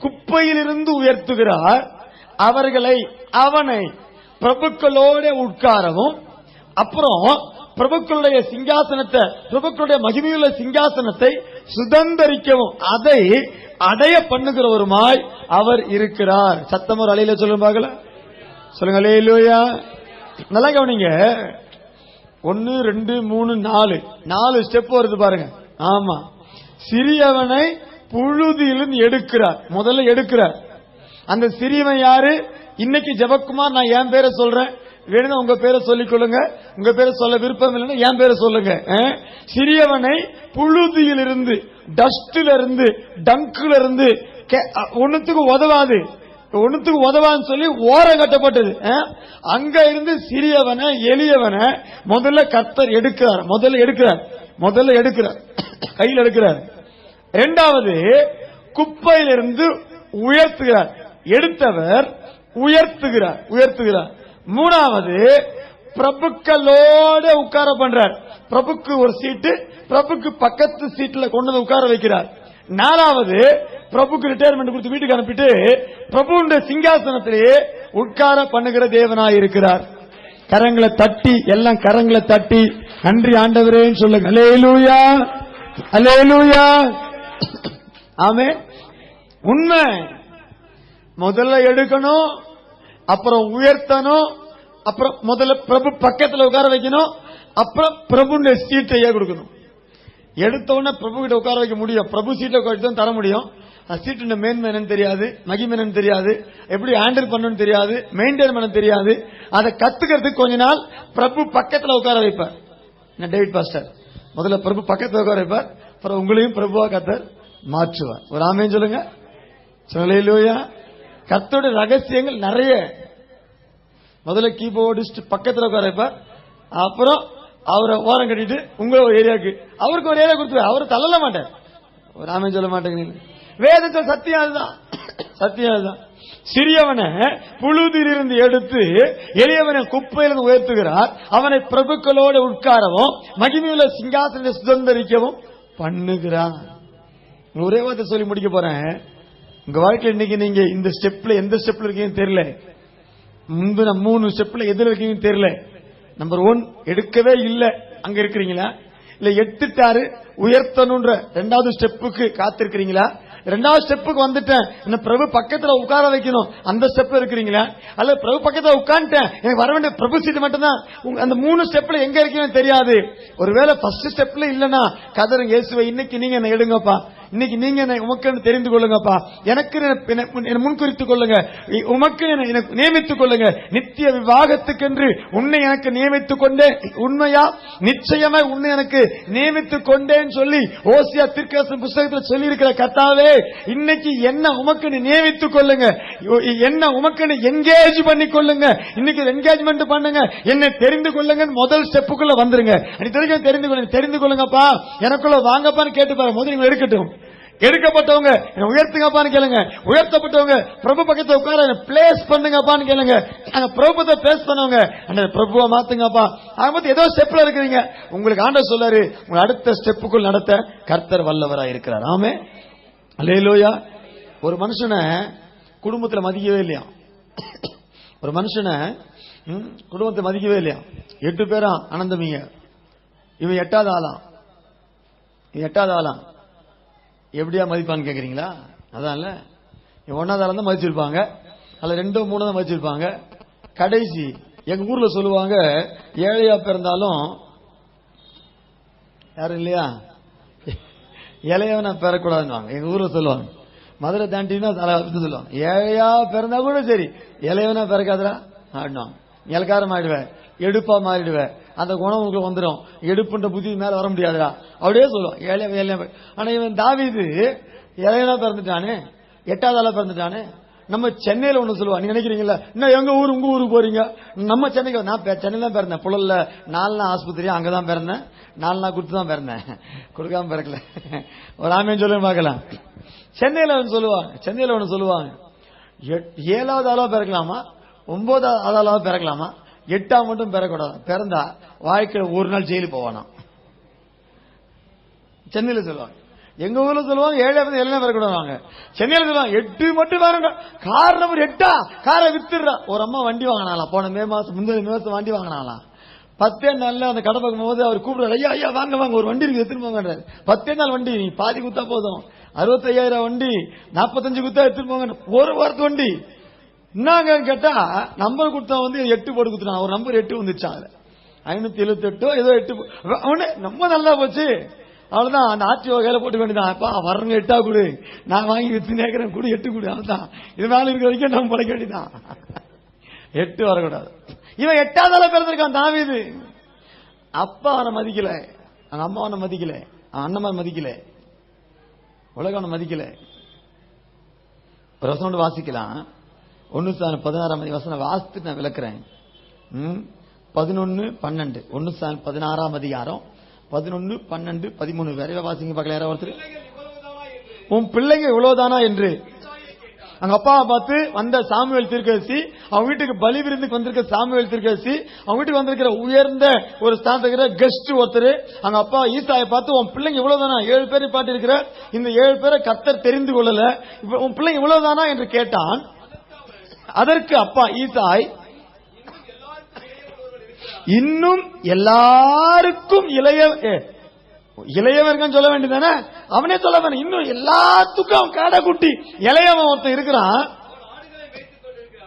குப்பையிலிருந்து உயர்த்துகிறார். அவனை பிரபுக்களோட உட்காரவும், அப்புறம் பிரபுக்களுடைய சிங்காசனத்தை, பிரபுக்களுடைய மகிமையுள்ள சிங்காசனத்தை சுதந்தரிக்கவும் அதை அடைய பண்ணுகிறவருமாய் அவர் இருக்கிறார். சத்தமர் அலையில சொல்லுங்க பார்க்கலாம், சொல்லுங்க அல்லேலூயா. நல்லா கவனிங்க, 1 2 3 4 ஸ்டெப் வருது பாருங்க. ஆமா, சிறியவனை புழுதியிலிருந்து எடுக்கிறார், முதல்ல எடுக்கிறார். அந்த சிறியவன் யாரு? இன்னைக்கு ஜெபக்குமார், நான் என் பேரை சொல்றேன், வேணும்னா உங்க பேரை சொல்லிக் கொள்ளுங்க, உங்க பேரை சொல்ல விருப்பம் இல்லைன்னா என் பேரை சொல்லுங்க. சிறியவனை புழுதியிலிருந்து, டஸ்ட்ல இருந்து, டங்க்ல இருந்து, ஒன்னுத்துக்கு உதவான்னு சொல்லி ஓரம் கட்டப்பட்டது. அங்க இருந்து சிறியவனை எளியவனை முதல்ல கர்த்தர் எடுக்கிறார், முதல்ல எடுக்கிறார், கையில் எடுக்கிறார். இரண்டாவது குப்பையிலிருந்து உயர்த்துகிறார், எடுத்தவர் உயர்த்துகிறார். மூணாவது பிரபுக்களோட உட்கார பண்றார், பிரபுக்கு ஒரு சீட்டு, பிரபுக்கு பக்கத்து சீட்ல கொண்டு வந்து உட்கார வைக்கிறார். நாலாவது பிரபுக்கு ரிட்டையர்மெண்ட் கொடுத்து வீட்டுக்கு அனுப்பிட்டு பிரபுடைய சிங்காசனத்திலேயே உட்கார பண்ணுகிற தேவனாய் இருக்கிறார். கரங்களை தட்டி, எல்லாம் கரங்களை தட்டி நன்றி ஆண்டவரேன்னு சொல்லுங்க. அல்லேலூயா, அல்லேலூயா. ஆமென். உண்மை, முதல்ல எடுக்கணும், அப்புறம் உயர்த்தணும், அப்புறம் முதல்ல பிரபு பக்கத்துல உட்கார வைக்கணும், அப்புறம் பிரபுடைய சீட்டையே கொடுக்கணும். எடுத்த உடனே பிரபு கிட்ட உட்கார வைக்க முடியும், பிரபு சீட்டை தான் தர முடியும். சீட்டு மேன்மை என்னன்னு தெரியாது, மகிமை என்னன்னு தெரியாது, எப்படி ஹேண்டில் பண்ணணும்னு தெரியாது, மெயின்டைன் பண்ண தெரியாது. அதை கத்துக்கிறதுக்கு கொஞ்ச நாள் பிரபு பக்கத்துல உட்கார வைப்பார். டேவிட் பாஸ்டர் முதல்ல பிரபு பக்கத்துல உட்கார வைப்பார், அப்புறம் உங்களையும் பிரபுவா கர்த்தர் மாற்றுவார். ஒரு ஆமென் சொல்லுங்க. அல்லேலூயா. கர்த்தருடைய ரகசியங்கள் நிறைய. முதல்ல கீபோர்டிஸ்ட் பக்கத்துல உட்கார வைப்பார், அப்புறம் அவரை ஓரம் கட்டிட்டு உங்களை ஒரு ஏரியாவுக்கு, அவருக்கு ஒரு ஏரியா கொடுத்து அவரை தள்ளல மாட்டார். ஒரு ஆமென் சொல்ல மாட்டேங்க. வேதத்தில் சத்தியம் அதுதான். சிறியவனை புழுதியிலிருந்து எடுத்து எளியவனை குப்பையிலிருந்து உயர்த்துகிறார். அவனை பிரபுக்களோடு உட்காரவும் மகிமையுள்ள சிங்காசனத்தை சுதந்தரிக்கவும் பண்ணுகிறார். ஒரே வார்த்தை சொல்லி முடிக்க போறேன். உங்க வாழ்க்கையில் இன்னைக்கு நீங்க இந்த ஸ்டெப்ல எந்த ஸ்டெப்ல இருக்கீங்கன்னு தெரியல, முந்தின 3 ஸ்டெப்ல எதுல இருக்கீங்கன்னு தெரியல. நம்பர் 1 எடுக்கவே இல்லை, அங்க இருக்கிறீங்களா? இல்ல எடுத்துட்டாரு உயர்த்தணும்ன்ற 2வது ஸ்டெப்புக்கு காத்திருக்கிறீங்களா? 2வது ஸ்டெப்புக்கு வந்துட்டேன், என்ன பிரபு பக்கத்துல உட்கார வைக்கணும், அந்த ஸ்டெப்ல இருக்கிறீங்களா? அல்ல பிரபு பக்கத்துல உட்காந்துட்டேன், எனக்கு வர வேண்டிய பிரபு சீட்டு மட்டும் தான். அந்த 3 ஸ்டெப்ல எங்க இருக்கீங்கன்னு தெரியாது. ஒருவேளை ஃபர்ஸ்ட் ஸ்டெப்ல இல்லன்னா கதருங்க, இயேசுவை இன்னைக்கு நீங்க என்ன எடுங்கப்பா, இன்னைக்கு நீங்க என்ன உமக்கு தெரிந்து கொள்ளுங்கப்பா, எனக்கு முன்குறித்துக் கொள்ளுங்க, உமக்கு நியமித்துக் கொள்ளுங்க, நித்திய விவாகத்துக்கென்று உன்னை எனக்கு நியமித்துக் கொண்டேன், உண்மையா நிச்சயமா உன்னை எனக்கு நியமித்துக் கொண்டேன்னு சொல்லி ஓசியா தீர்க்கதரிசன புத்தகத்தில் சொல்லி இருக்கிற கர்த்தாவே, இன்னைக்கு என்ன உமக்கு நியமித்துக் கொள்ளுங்க, என்ன உமக்கு என்கேஜ் பண்ணி கொள்ளுங்க, இன்னைக்கு என்கேஜ்மெண்ட் பண்ணுங்க, என்னை தெரிந்து கொள்ளுங்க. முதல் ஸ்டெப்புக்குள்ள வந்துருங்க. தெரிந்து கொள்ளுங்கப்பா, எனக்குள்ள வாங்கப்பான்னு கேட்டு பாருங்க. முதல்ல எடுக்கட்டும். எடுக்கப்பட்டவங்க உயர்த்துங்கப்பான்னு கேளுங்க, உயர்த்தப்பட்டவங்க பிரபு பக்கத்தை உட்கார பிளேஸ் பண்ணுங்கப்பான்னு கேளுங்க. அங்க பிரபுத்தை பிளேஸ் பண்ணவங்க அந்த பிரபுவை மாத்துங்கப்பா. ஏதோ ஸ்டெப்ல இருக்கிறீங்க, உங்களுக்கு ஆண்டவர் சொல்றாரு உங்க அடுத்த ஸ்டெப்புக்குள் நடத்த கர்த்தர் வல்லவராய் இருக்கிறார். ஆமே, அல்லேலூயா. ஒரு மனுஷனை குடும்பத்தில் மதிக்கவே இல்லையா, ஒரு மனுஷனை குடும்பத்தை மதிக்கவே இல்லையா. 8 பேரா ஆனந்தமிங்க, இவன் 8வது ஆளாம். எப்படியா மதிப்பான்னு கேக்குறீங்களா? அதான் 1வது ஆளா தான் மதிச்சிருப்பாங்க, அதுல 2 3 தான் வச்சிருப்பாங்க. கடைசி எங்க ஊர்ல சொல்லுவாங்க, ஏழையா பிறந்தாலும் யாரும் இல்லையா இளையவனா பெறக்கூடாதுன்னு எங்க ஊர்ல சொல்லுவாங்க. மதுரை தாண்டினா சொல்லுவாங்க, ஏழையா பிறந்தா கூட சரி இளையவனா பிறக்காதரா ஆடினாங்க. இலக்காரம் ஆயிடுவேன், எடுப்பா மாறிடுவேன், அந்த குணம் உங்களுக்கு வந்துடும், எடுப்புன்ற புத்தி மேல வர முடியாதுடா அப்படியே சொல்லுவான். ஏழையா. ஆனா இவன் தாவீது இளையனா பிறந்துட்டானே, 8வது ஆளா பிறந்துட்டானே. நம்ம சென்னையில ஒண்ணு சொல்லுவா, நீங்க நினைக்கிறீங்களா இன்னும் எங்க ஊர் உங்க ஊருக்கு போறீங்க? நம்ம சென்னைக்கு, நான் சென்னையில தான் பிறந்தேன், புழல்ல 4 நாள் ஆஸ்பத்திரி அங்கதான் பிறந்தேன், 4 நாள் கொடுத்து தான் பிறந்தேன், கொடுக்காம பிறக்கல. ஒரு ஆமைன்னு சொல்ல பார்க்கலாம். சென்னையில ஒண்ணு சொல்லுவாங்க, 7வது ஆளா பிறக்கலாமா, 9வது ஆளா பிறக்கலாமா, 8ஆம் மட்டும் பிறக்கூடாது, பிறந்தா வாழ்க்கையில ஒரு நாள் ஜெயிலுக்கு போவானா. சென்னையில சொல்லுவாங்க. எங்க ஊர்ல சொல்லுவாங்க 7 எல்லாம் பிறக்கூடாது. சென்னையில சொல்லுவாங்க 8 மட்டும் பாருங்க. கார் நம்பர் 8 காரை வித்துடுறா. ஒரு அம்மா வண்டி வாங்கினாலாம், போன மே மாசம் வண்டி வாங்கினாலாம். 10 நாள்ல அந்த கடை பார்க்கும் போது அவர் கூப்பிடுறாரு, ஐயா ஐயா வாங்க வாங்க ஒரு வண்டி இருக்கு எடுத்துட்டு போங்க. 10 நாள் வண்டி, நீ பாதி குத்தா போதும், 65,000 வண்டி, 45 குத்தா எடுத்துட்டு போங்க. ஒரு வாரத்து வண்டி என்னங்க கேட்டா, நம்பர் கொடுத்தா 8 போட்டு குத்துறான். ஒரு நம்பர் 8 வந்துச்சான், 578 ஏதோ 8. அவனே நம்ம நல்லா போச்சு, அவ்வளவுதான். அந்த ஆர்டிஓ கையில போட்டு வேண்டியதான், அப்பா வரங்க 8 கொடு, நான் வாங்கி வித்து நேக்கிறேன், கொடு 8 கொடு, அவ்வளவுதான். இது மேல இருக்கிற வரைக்கும் நம்ம பழைக்க வேண்டியதான், 8 வரக்கூடாது. இவன் 8வது ஆளா பிறந்திருக்கான் தாவீது. அப்பா அவனை மதிக்கல, அவங்க அம்மா அவனை மதிக்கல, அவன் அண்ணன் மதிக்கல, உலகம் அவனை மதிக்கல. ஒரு வசனம் வாசிக்கலாம், 1 வசனம் வாசித்து நான் விளக்குறேன். 11, 12 1 16ஆம் அதிகாரம் 11, 12, 13 வரை வாசிங்க பார்க்கல. யாராவது ஒருத்தர், உன் பிள்ளைங்க இவ்வளவுதானா என்று அங்க அப்பாவை பார்த்து வந்த சாமுவேல் தீர்க்கதரிசி, அவங்க வீட்டுக்கு பலி விருந்துக்கு வந்திருக்க சாமுவேல் தீர்க்கதரிசி, அவங்க வீட்டுக்கு வந்திருக்கிற உயர்ந்த ஒரு ஸ்தானத்துக்கிற கெஸ்ட் ஒருத்தர், அங்க அப்பா ஈசாயை பார்த்து உன் பிள்ளைங்க இவ்வளவுதானா, 7 பேரை பாட்டு இருக்கிற, இந்த 7 பேரை கர்த்தர் தெரிந்து கொள்ளல, உன் பிள்ளைங்க இவ்வளவுதானா என்று கேட்டான். அதற்கு அப்பா ஈசாய், இன்னும் எல்லாருக்கும் இளையவர்கள் சொல்ல வேண்டியதானே, அவனே சொல்ல வேணும். இன்னும் எல்லாத்துக்கும் காடை குட்டி இளையவன் ஒருத்தன் இருக்கிறான்,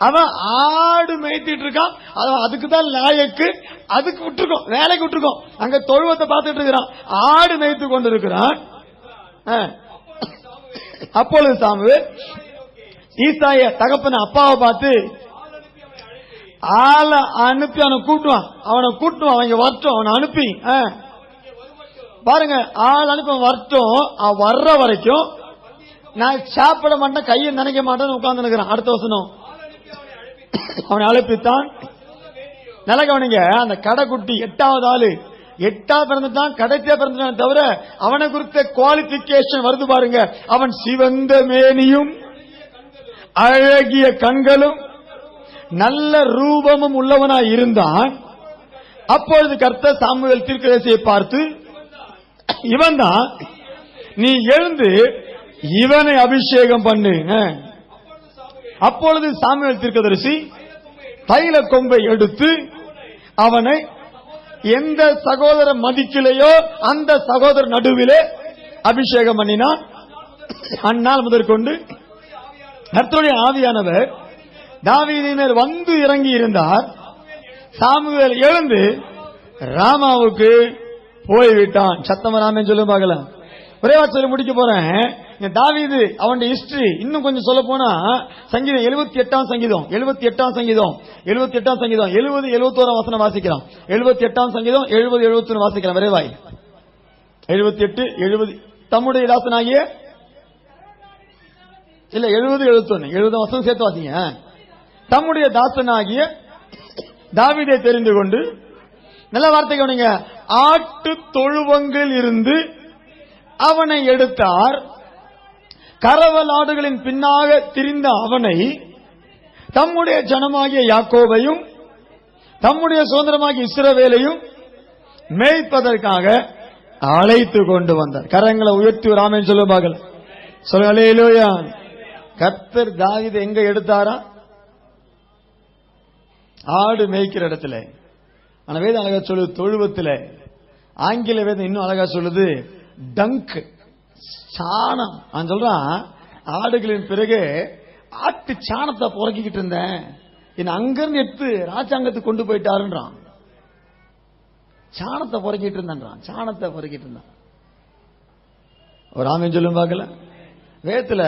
அவன் ஆடு மேய்த்திட்டு இருக்கான், அதுக்கு தான் லாயக்கு, அதுக்கு விட்டுருக்கோம், வேலைக்கு விட்டுருக்கோம். அங்க தொழுவத்தை பார்த்துட்டு இருக்கிறான், ஆடு மேய்த்து கொண்டு இருக்கிறான். அப்பொழுது சாமுவேல் ஈசாய தகப்பன அப்பாவை பார்த்து, ஆளை அனுப்பி அவனை கூட்டுவான், அவங்க வரட்டும், அவனை அனுப்பி பாருங்க, ஆள் அனுப்பி வரட்டும், அவன் வர்ற வரைக்கும் நான் சாப்பிட மாட்டேன், கையை நினைக்க மாட்டேன்னு உட்கார்ந்து இருக்கிறான். அடுத்த வசனம், அவனை அழைப்பித்தான். நல்ல கவனிங்க, அந்த கடைக்குட்டி 8வது ஆளு 8 பிறந்துட்டான், கடைசியா பிறந்துட்டான் தவிர அவனை குறித்த குவாலிபிகேஷன் வருது பாருங்க. அவன் சிவந்த மேனியும் அழகிய கண்களும் நல்ல ரூபமும் உள்ளவனாய் இருந்தான். அப்பொழுது கர்த்தர் சாமுவேல் தீர்க்கதரிசியை பார்த்து, இவன் தான், நீ எழுந்து இவனை அபிஷேகம் பண்ணு. அப்பொழுது சாமுவேல் தீர்க்கதரிசி தைல கொம்பை எடுத்து அவனை எந்த சகோதரர் மதிக்கிலையோ அந்த சகோதரர் நடுவிலே அபிஷேகம் பண்ணினான். அந்நாள் முதற்கொண்டு கர்த்தருடைய ஆவியானவர் தாவீதின் மேல் வந்து இறங்கி இருந்தார். சாமுவேல் எழுந்து ராமாவுக்கு போய்விட்டான். சத்தம ராமன் சொல்ல பார்க்கலாம். ஒரே வார்த்தை சொல்லி முடிக்க போறேன். தாவீது அவனுடைய ஹிஸ்டரி இன்னும் கொஞ்சம் சொல்ல போனா, சங்கீதம் 78ஆம் சங்கீதம் 70 71 வசனம் வாசிக்கலாம். 78ஆம் சங்கீதம் 70 71 வாசிக்கலாம். விரைவாய் 78 70 தம்முடைய தாசனாகிய இல்ல 70 71 70 வசனம் சேர்த்து வாசிங்க. தம்முடைய தாசனாகிய தாவீதை தெரிந்து கொண்டு, நல்ல வார்த்தை கவனிங்க, ஆட்டு தொழுவங்கள் இருந்து அவனை எடுத்தார். கரவல் ஆடுகளின் பின்னாக திரிந்த அவனை தம்முடைய ஜனமாகிய யாக்கோபையும் தம்முடைய சுதந்திரமாகிய இஸ்ரவேலையும் மேய்ப்பதற்காக அழைத்து கொண்டு வந்தார். கரங்களை உயர்த்தி ஒரு ஆமென் சொல்லுவார்கள். சொல்லுங்க. கர்த்தர் தாவீதை எங்க எடுத்தாரா? ஆடு மேய்க்கிற இடத்துல. ஆனா வேதம் அழகா சொல்லுது தொழுவத்துல. ஆங்கில வேதம் இன்னும் அழகா சொல்லுது டங்க், சாணம். அவன் சொல்றான், ஆடுகளின் பிறகு ஆட்டு சாணத்தை புறக்கிக்கிட்டு இருந்தேன், என்ன அங்கிருந்து எடுத்து ராஜாங்கத்துக்கு கொண்டு போயிட்டாருன்றான். சாணத்தை புறக்கிட்டு இருந்தான், சாணத்தை புறக்கிட்டு இருந்தான். ஒரு ஆமேன் சொல்லும் பார்க்கல. வேதத்துல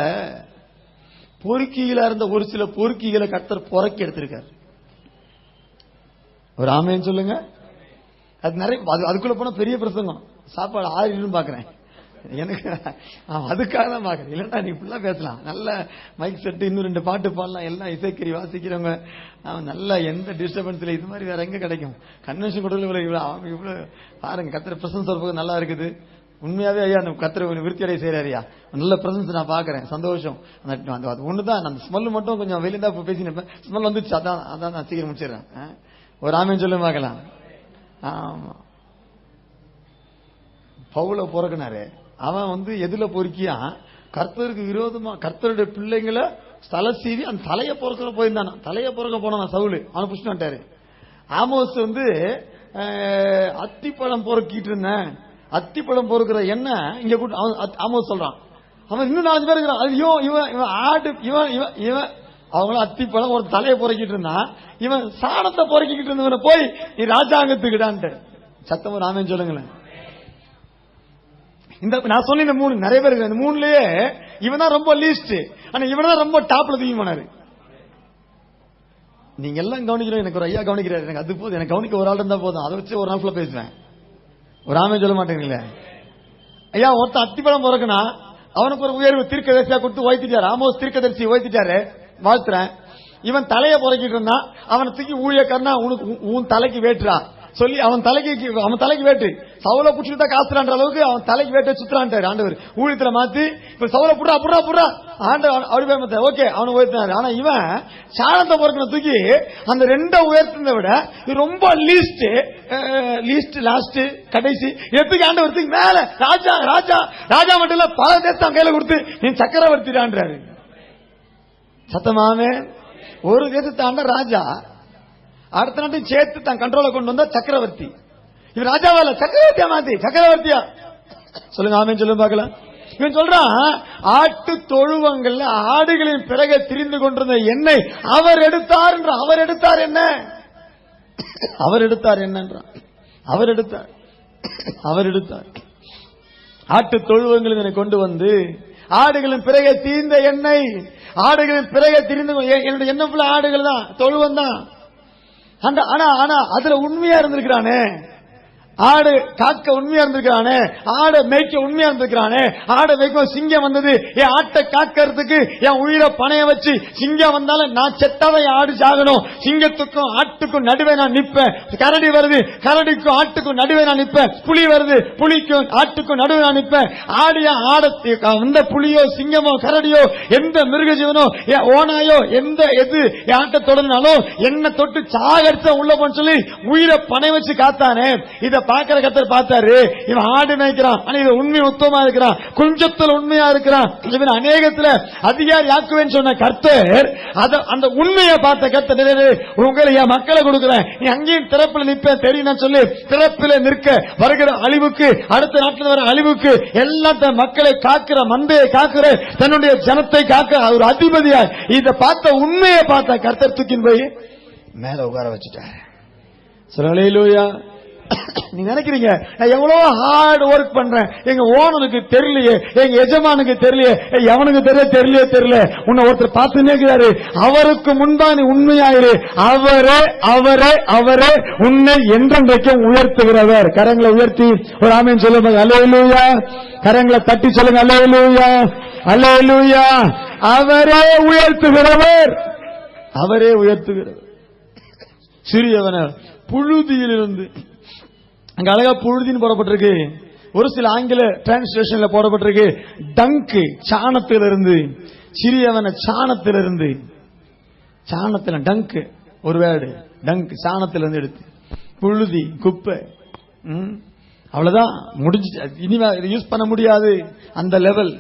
பொறுக்கிகளா இருந்த ஒரு சில பொறுக்கிகளை கர்த்தர் புறக்கி எடுத்திருக்காரு. ஒரு ஆமேன் சொல்லுங்க. அது நிறைய, அதுக்குள்ள போனா பெரிய பிரசங்கம், சாப்பாடு ஆறிடும் பாக்குறேன் எனக்கு. அதுக்காக தான் பாக்குறேன், இல்லன்னா நீ ஃபுல்லா பேசலாம். நல்ல மைக் செட்டு, இன்னும் 2 பாட்டு பாடலாம், எல்லாம் இசைக்கறி வாசிக்கிறவங்க, நல்லா எந்த டிஸ்டர்பன்ஸ் இல்லை. இது மாதிரி வேற எங்க கிடைக்கும்? கன்வென்ஷன் கூட இவ்வளவு பாருங்க. கர்த்தர் பிரசன்ஸ் ஒரு நல்லா இருக்குது. உண்மையாவே ஐயா அந்த கர்த்தர் விருத்தி அடைய செய்யறாரியா, நல்ல பிரசன்ஸ் நான் பாக்குறேன், சந்தோஷம். அது ஒண்ணுதான், அந்த ஸ்மெல் மட்டும் கொஞ்சம் வெளியில பேசினப்ப ஸ்மெல் வந்துச்சு, அதான் நான் சீக்கிரம் முடிச்சிடறேன். ஒரு ஆமேன் சொல்ல பார்க்கலாம். ஆமா, பவுல பொறக்கினாரு, அவன் எதுல பொறுக்கியா, கர்த்தருக்கு விரோதமா கர்த்தருடைய பிள்ளைங்களை தலை சீவி அந்த தலைய பொறுக்கிற போயிருந்தானா, தலைய பொறுக்க போனான் சவுலு, அவனை புடிச்சு வந்துட்டாரு. ஆமோஸ் அத்திப்பழம் பொறுக்கிட்டு இருந்தேன், அத்திப்பழம் பொறுக்கிற என்ன இங்க ஆமோஸ் சொல்றான். அவன் இன்னும் 4 பேர் இருக்கிறான். ஐயோ இவன் ஆடு, இவன் அவங்களும் அத்திப்பழம் ஒரு தலையை பொறுக்கிட்டு இருந்தான், இவன் சாணத்தை பொறுக்கிட்டு இருந்தவனை போய் நீ ராஜாங்கத்துக்கிட்டான்ட்டு. சத்தம் ராமன் சொல்லுங்களேன். இந்த நான் சொன்ன இந்த 3 நிறைய பேர் இருக்கு. இந்த 3லயே இவன் தான் ரொம்ப லீஸ்ட், ஆனா இவன் தான் ரொம்ப டாப்ல தூக்கி போனாரு. நீங்க எல்லாம் கவனிக்கிறோம், எனக்கு ஒரு ஐயா கவனிக்கிறாரு, எனக்கு அது போதும், எனக்கு கவனிக்க ஒரு ஆள் இருந்தா போதும், அதை வச்சு ஒரு நாள் பேசுவேன். ஒரு ஆமே சொல்ல மாட்டேங்களே. ஐயா ஒருத்தன் அத்திப்பழம் பிறகுனா அவனுக்கு ஒரு உயர்வு தீர்க்கதரிசியா கொடுத்து ஓய்த்திட்டாரு. ஆமோஸ் தீர்க்கதரிசி ஓய்த்திட்டாரு, வாழ்த்துறேன். இவன் தலையை புறக்கிட்டு இருந்தான், அவனை தூக்கி ஊழியக்காரனா உனக்கு உன் தலைக்கு வேட்டுறான் சொல்லி அவன் தலைக்கு வேட்டு சவுல புடிச்சுட்டு காசுறான்ற அளவுக்கு அவன் தலைக்கு வேட்டு சுத்துறான்ட்டாரு ஆண்டவர். ஊழியத்துல மாத்தி இப்ப சவுல புடுறா ஆண்டவர் அப்படி ஓகே அவனை உயர்த்தினாரு. ஆனா இவன் சாணத்தை பொறுக்கின தூக்கி அந்த 2 உயர்த்தினதை விட ரொம்ப லீஸ்ட் லாஸ்ட் கடைசி எதுக்கு ஆண்டவரத்துக்கு மேல ராஜா மட்டும் இல்ல, பல தேசம் கையில கொடுத்து நீ சக்கரவர்த்திடான்றாரு. சத்தமாமே ஒரு தேசத்தை ஆண்ட ராஜா, அடுத்த நாட்டையும் சேர்த்து தான் கண்ட்ரோல கொண்டு வந்தா சக்கரவர்த்தி. இவன் ராஜாவால சக்கரவர்த்தியா மாத்தி சக்கரவர்த்தியா சொல்லுங்க ஆமேன் சொல்லுங்க பார்க்கலாம். இவன் சொல்றான், ஆட்டு தொழுவங்கள்ல ஆடுகளின் பிறகு திரிந்து கொண்டிருந்த எண்ணெய் அவர் எடுத்தார் என்ற. அவர் எடுத்தார் ஆட்டு தொழுவங்களை கொண்டு வந்து ஆடுகளின் பிறகு தீர்ந்த எண்ணெய், ஆடுகளின் பிறகு திரிந்து, என்னுடைய எண்ணெய் ஃபுல்லா ஆடுகள் தான், தொழுவம் தான். ஆனா அதுல உண்மையா இருந்திருக்கிறானே, ஆடு காக்க உண்மையா இருந்திருக்கிறானே, ஆடை மேய்க்க உண்மையா இருந்திருக்கிறானே. ஆடை மேய்க்க சிங்கம் வந்தது, என் ஆட்டை காக்கிறதுக்கு என் உயிரை பணைய வச்சு, சிங்கம் வந்தாலும் நான் செத்தாதான் ஆடு சாகணும், சிங்கத்துக்கும் ஆட்டுக்கும் நடுவே நான் நிற்பேன். கரடி வருது, கரடிக்கும் ஆட்டுக்கும் நடுவே நான் நிற்பேன். புலி வருது, புலிக்கும் ஆட்டுக்கும் நடுவே நான் நிற்பேன். ஆடியா ஆடத்தை எந்த புலியோ சிங்கமோ கரடியோ எந்த மிருக ஜீவனோ ஓனாயோ எது என் ஆட்டை தொடர்னாலும் என்ன தொட்டு சாகடிச்ச உள்ள போன்னு சொல்லி உயிரை பணை வச்சு காத்தானே. இத பாக்கிற கர்த்தர் பார்த்தாரு, இவன் ஆடு மேய்க்கிறான், ஆனா இவன் உண்மை உத்தமமா இருக்கிறான், கொஞ்சத்துல உண்மையா இருக்கிறான், இவன் அநேகத்துல அதிகாரி ஆக்குவேன்னு சொன்ன கர்த்தர் அந்த உண்மையை பார்த்த கர்த்தர், உங்களை என் மக்களை கொடுக்கிறேன், நீ அங்கேயும் திறப்புல நிற்ப தெரியும் சொல்லி திறப்பில நிற்க வருகிற அழிவுக்கு, அடுத்த நாட்டில் வர அழிவுக்கு எல்லாத்த மக்களை காக்கிற, மந்தையை காக்கிற, தன்னுடைய ஜனத்தை காக்க ஒரு அதிபதியா இதை பார்த்த உண்மையை பார்த்த கர்த்தர் தூக்கின் போய் மேல உட்கார வச்சுட்டார். சொல்லுங்க. நீ நினைக்கிறீங்க நான் எவ்வளவு ஹார்ட் ஒர்க் பண்றேன், எங்க ஓனருக்கு தெரியலையே, எங்க எஜமானுக்கு தெரியலையே, எவனுக்கு தெரியல, உன்னை ஒருத்தர் பார்த்துன்னே இருக்கிறாரு, அவருக்கு முன்பா நீ உண்மையாயிரு, அவரே உன்னை என்றென்றைக்கும் உயர்த்துகிறவர். கரங்களை உயர்த்தி ஒரு ஆமீன் சொல்லுங்க. அல்லேலூயா. கரங்களை தட்டி சொல்லுங்க. அல்லேலூயா, அல்லேலூயா. அவரே உயர்த்துகிறவர். சிறியவன புழுதியிலிருந்து, அங்க அழகா புழுதின்னு போடப்பட்டிருக்கு, ஒரு சில ஆங்கில டிரான்ஸ்லேஷன்ல போடப்பட்டிருக்கு டங்கு, சாணத்திலிருந்து. சிறியவன சாணத்திலிருந்து, டங்கு ஒரு வேர்டு, டங்கு சாணத்திலிருந்து எடுத்து, புழுதி குப்பை, அவ்வளவுதான் முடிஞ்சு, இனிமே யூஸ் பண்ண முடியாது. அந்த லெவல்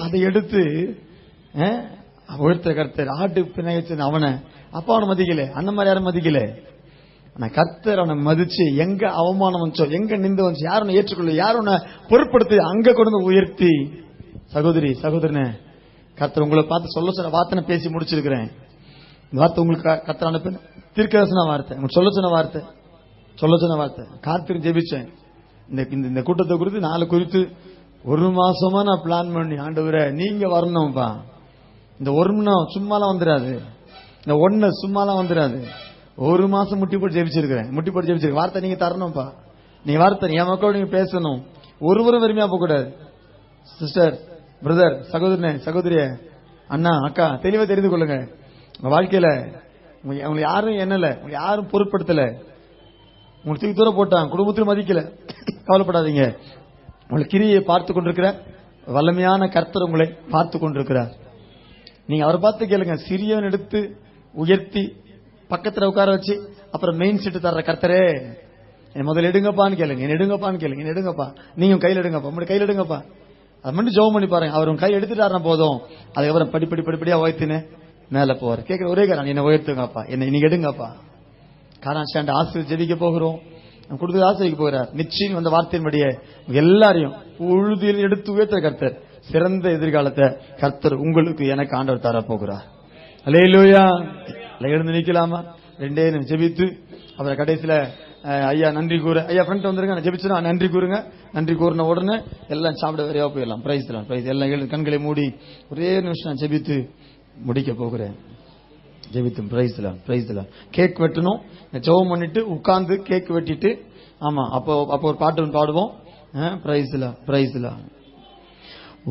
அதை எடுத்து உயர்த்த கர்த்தர். ஆட்டு பிணையச்சு அவனை அப்பா அவனை மதிக்கல, அந்த மாதிரி யாரும் மதிக்கல. ஆனா கர்த்தர் அவனை மதிச்சு, எங்க அவமானம் வந்துச்சோ, எங்க நிந்து வந்துச்சு, யாரும் ஏற்றுக்கொள்ள, யாரும் பொருட்படுத்தி அங்க கொண்டு உயர்த்தி. சகோதரனே கர்த்தர் உங்களை பார்த்து சொல்ல சொன்ன வார்த்தை பேசி முடிச்சிருக்கிறேன். இந்த வார்த்தை உங்களுக்கு கர்த்தர் அனுப்பின தீர்க்கதரிசன வார்த்தை, உங்களுக்கு சொல்ல சொன்ன வார்த்தை காத்திரு ஜெபிச்சேன். இந்த கூட்டத்தை குறித்து 4 குறித்து 1 மாசமா நான் பிளான் பண்ணி, ஆண்டவரே நீங்க வரணும்பா, இந்த 1 மணி நேரம் சும்மாலாம் வந்துடாது, இந்த 1 சும்மாலாம் வந்துடாது. 1 மாசம் முட்டி போட்டு ஜெபிச்சிருக்கேன். வார்த்தை நீங்க தரணும்பா, நீங்க வார்த்தை என் மக்களோட நீங்க பேசணும். ஒருவரும் வெறுமையா போக கூடாது. சிஸ்டர், பிரதர், சகோதரனே, சகோதரிய, அண்ணா, அக்கா, தெளிவா தெரிந்து கொள்ளுங்க. உங்க வாழ்க்கையில உங்களை யாரும் எண்ணல, உங்களை யாரும் பொருட்படுத்தல, உங்களுக்கு தூக்கி தூரம் போட்டாங்க, குடும்பத்திலும் மதிக்கல, கவலைப்படாதீங்க. உங்களுக்கு கிரியை பார்த்து கொண்டிருக்கிற வல்லமையான கர்த்தர் உங்களை பார்த்து கொண்டிருக்கிறார். நீங்க அவரை பார்த்து கேளுங்க. சிறியவன் எடுத்து உயர்த்தி பக்கத்துல உட்கார வச்சு அப்புறம் மெயின் சீட்டு தர்ற கர்த்தரே, என் முதல்ல எடுங்கப்பான்னு கேளுங்க. என்ன எடுங்கப்பா, நீங்க கையில் எடுங்கப்பா, உங்களுடைய கையில் எடுங்கப்பா. அது மட்டும் ஜெபம் பண்ணி பாருங்க. அவர் உங்க கையில் எடுத்துட்டாருன்னா போதும், அதுக்கப்புறம் படிப்படியா உயர்த்தினு மேல போவார். கேட்கிற ஒரே காரணம், என்ன உயர்த்துங்கப்பா, என்ன நீங்க எடுங்கப்பா. கானான் ஸ்டாண்ட் ஆசிரியர் ஜெபிக்க போகிறோம், கொடுத்து ஆசிரியக்க போகிறார். நிச்சயம் அந்த வார்த்தையின்படியே எல்லாரையும் உழுதியில் எடுத்து உயர்த்த கர்த்தர் சிறந்த எதிர்காலத்தை கர்த்தர் உங்களுக்கு எனக்கு ஆண்டவர் தர போகிறார். அல்லேலூயா. எழுந்து நிக்கலாமா? 2 நிமிஷம் ஜெபித்து அப்புறம் கடைசியில ஐயா நன்றி கூறு. ஐயா ஃப்ரெண்ட் வந்துருங்க, ஜெபிச்சு நன்றி கூறுங்க. நன்றி கூறின உடனே எல்லாம் சாப்பிட வரையா போயிடலாம். பிரைஸ் எல்லாம் கண்களை மூடி ஒரே நிமிஷம் நான் ஜெபித்து முடிக்க போகிறேன். ஜெபித்தும் பிரைஸ் கேக் வெட்டணும். ஜெபம் பண்ணிட்டு உட்கார்ந்து கேக் வெட்டிட்டு, ஆமா அப்போ ஒரு பாட்டு பாடுவோம். பிரைஸ்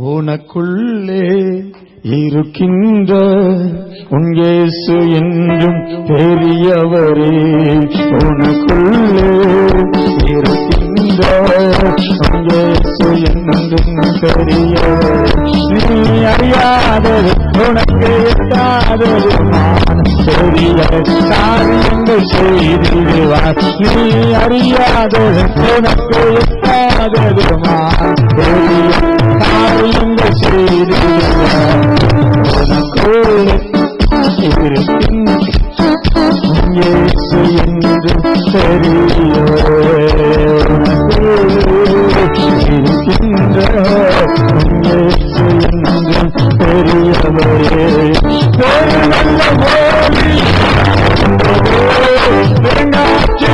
உனக்குள்ளே இருக்கின்ற உன் இயேசு என்றும் பெரியவரே, உனக்குள்ளே இருக்கின்ற உன் இயேசு என்றும் பெரியவரே, நீ அறியாதது உனக்கு எட்டாதது நான் பெரிய காரியங்கள் செய்திடுவார். நீ அறியாதது உனக்கு எட்டாதது நான் பெரிய காரியங்கள் செய்திடுவார். உனக்குள்ளே இருக்கின்ற இயேசு என்றும் பெரியவரே, இருக்கின்ற இயேசு என்றும் பெரியவரே, பெருநல்ல மோடி பெருங்காட்சி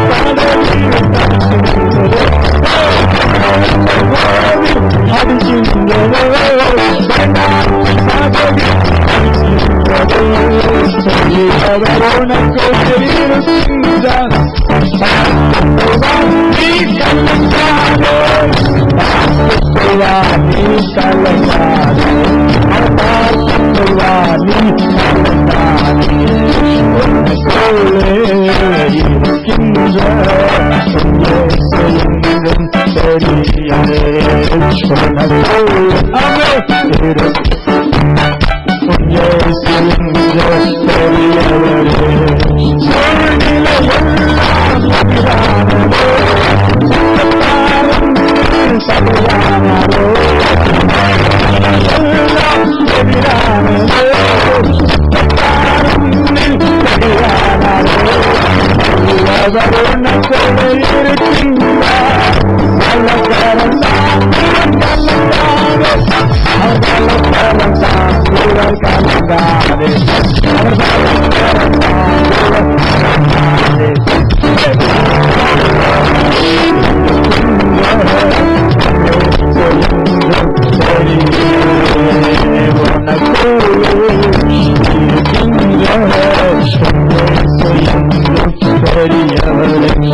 பெரியவரே, நீ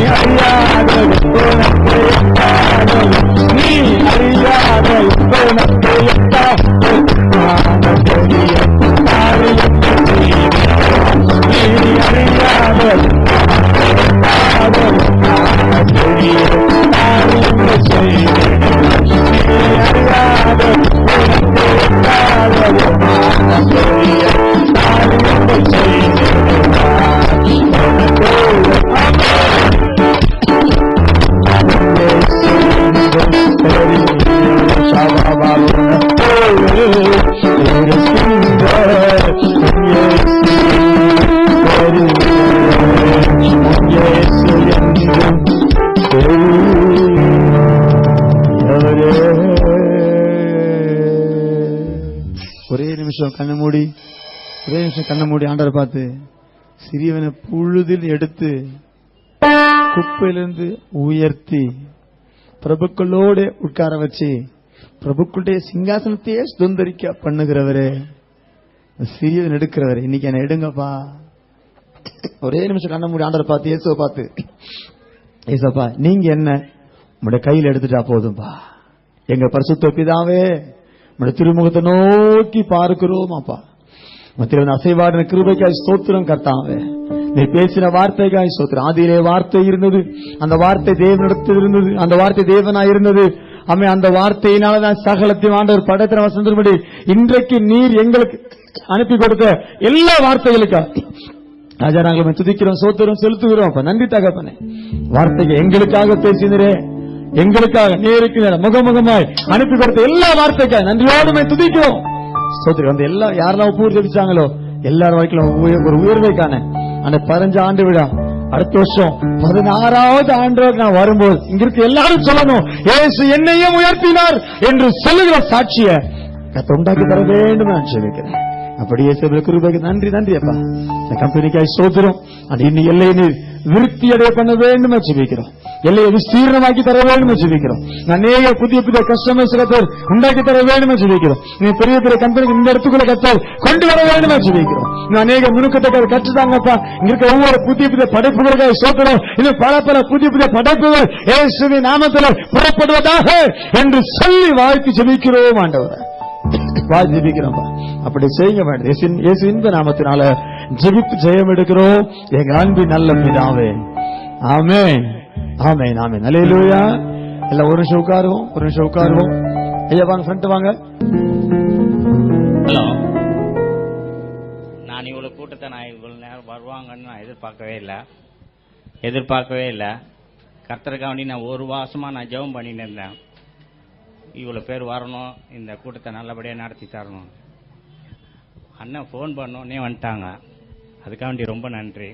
அறியாத கண்ணை மூடி, ஒரே நிமிஷம் கண்ணை மூடி ஆண்டவரை பார்த்து, சிறியவனை புழுதில் எடுத்து குப்பையிலிருந்து உயர்த்தி பிரபுக்களோடு உட்கார வச்சு பிரபுக்களுடைய சிங்காசனத்தையே சுதந்திரிக்க பண்ணுகிறவரே, சிறியவன் எடுக்கிறவரே, இன்னைக்கு என்ன எடுங்கப்பா. ஒரே நிமிஷம் கண்ண மூடி ஆண்டரை பார்த்து, இயேசுவை பார்த்து, ஏசப்பா நீங்க என்ன உங்களுடைய கையில் எடுத்துட்டா போதும்பா. எங்க பரிசுத்த பிதாவே, உங்களுடைய திருமுகத்தை நோக்கி பார்க்கிறோமாப்பா. மத்திய அசைவாடின கிருபைக்காய் ஸ்தோத்திரம் கர்த்தாவே. நீ பேசின வார்த்தைக்காய் ஸ்தோத்திரம். ஆதியிலே வார்த்தை இருந்தது, அந்த வார்த்தை தேவனிடத்தில் இருந்தது, அந்த வார்த்தை தேவனாய் இருந்தது. அம்மே, அந்த வார்த்தையினாலதான் சகலத்தையும் ஆண்டவர் படைத்தின வசந்தபடி இன்றைக்கு நீர் எங்களுக்கு அனுப்பி கொடுத்த எல்லா வார்த்தைகளுக்கா ராஜா நாங்கள் துதிக்கிறோம், சோத்திரம் செலுத்துகிறோம். நன்றி தகப்பனே, வார்த்தைக்கு எங்களுக்காக பேசினரே, எங்களுக்காக நேருக்கு நேரம் முகமுகமாய் அனுப்பி கொடுத்த எல்லா வார்த்தைக்காக நன்றியோடு துதிக்கிறோம், சோத்திரம். அந்த எல்லா யாரெல்லாம் பூர் ஜெபிச்சாங்களோ எல்லாரும் வாழ்க்கையிலும் ஒரு உயர்வைக்கான அந்த 15 ஆண்டு விழா அடுத்த வருஷம் 16வது ஆண்டு நான் வரும்போது இங்க இருக்க எல்லாரும் சொல்லணும், இயேசு என்னையும் உயர்த்தினார் என்று சொல்லுகிற சாட்சிய கர்த்தர் உண்டாக்கி தர வேண்டும் நான் ஜெபிக்கிறேன். அப்படியே கிருபைக்கு நன்றி. நன்றி அப்பா. இந்த கம்பெனிக்காய் ஸ்தோத்திரம். அது இன்னும் எல்லையை நீர் விருத்தி அடைய பண்ண வேண்டும் ஜெபிக்கிறோம். எல்லையை விஸ்தீர்ணமாக்கி தர வேண்டும் ஜெபிக்கிறோம். அநேக புதிய புதிய கஸ்டமர்ஸ் கர்த்தர் உண்டாக்கி தர வேண்டும் ஜெபிக்கிறோம். நீ பெரிய பெரிய கம்பெனிக்கு இந்த இடத்துக்குள்ள கர்த்தர் கொண்டு வர வேண்டும் ஜெபிக்கிறோம். அநேக நுணுக்கத்தை கற்றுதாங்கப்பா. இங்க இருக்க ஒவ்வொரு புதிய புதிய படைப்புகளுக்காக ஸ்தோத்திரம். இன்னும் பல பல புதிய புதிய படைப்புகள் இயேசுவின் நாமத்தில் புறப்படுவதாக என்று சொல்லி வாழ்த்து ஜெபிக்கிறோம் ஆண்டவரே. வாழ்த்து ஜெபிக்கிறோம். அப்படி செய்ய வேண்டும். இயேசு இன்ப நாமத்தினால ஜெபித்து ஜெயம் எடுக்கிறோம் எங்க அன்பின் நல்ல பிதாவே. ஆமென், ஆமென், ஆமென். அல்லேலூயா. எல்லாம் ஒரு நிமிஷம் உட்காருவோம், ஒரு நிமிஷம் உட்காருவோம். ஐயா வாங்க, ஃப்ரண்ட் வாங்க. ஹலோ, நான் இவ்வளவு கூட்டத்தை நான் இவ்வளவு நேரம் வருவாங்கன்னு நான் எதிர்பார்க்கவே இல்லை. கர்த்தருக்காண்டி நான் ஒரு மாசமா நான் ஜெபம் பண்ணிட்டு இருந்தேன். இவ்வளவு பேர் வரணும், இந்த கூட்டத்தை நல்லபடியா நடத்தி தரணும். அண்ணன் ஃபோன் பண்ணோன்னே வந்துட்டாங்க, அதுக்காண்டி ரொம்ப நன்றி.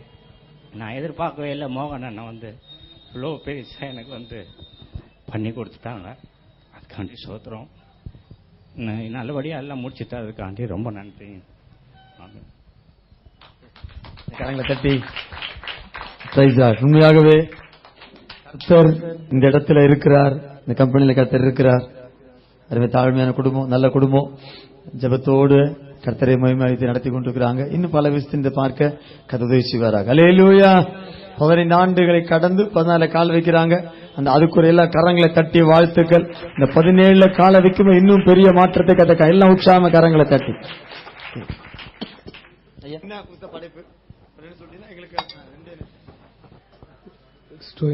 நான் எதிர்பார்க்கவே இல்லை. மோகன் அண்ணன் வந்து இவ்வளோ பெருசா எனக்கு பண்ணி கொடுத்துட்டாங்க, அதுக்காண்டி சோத்திரம். நல்லபடியா எல்லாம் முடிச்சுட்டு அதுக்காண்டி ரொம்ப நன்றி. கரங்களை தட்டி உண்மையாகவே கர்த்தர் இந்த இடத்துல இருக்கிறார், இந்த கம்பெனியில கர்த்தர் இருக்கிறார். அதுவே தாழ்மையான குடும்பம், நல்ல குடும்பம், ஜெபத்தோடு கர்த்தரை மகிமையை நடத்தி கொண்டிருக்கிறாங்க. இன்னும் பல விஷயத்தை பார்க்க கர்த்தர் உதவி செய்வாராக. அல்லேலூயா. 15 ஆண்டுகளை கடந்து 14 கால் வைக்கிறாங்க. அந்த அதுக்குரிய எல்லா கரங்களை தட்டி வாழ்த்துக்கள். இந்த 17 கால வைக்கும் இன்னும் பெரிய மாற்றத்தை கத்த எல்லாம் உற்சாக கரங்களை தட்டி.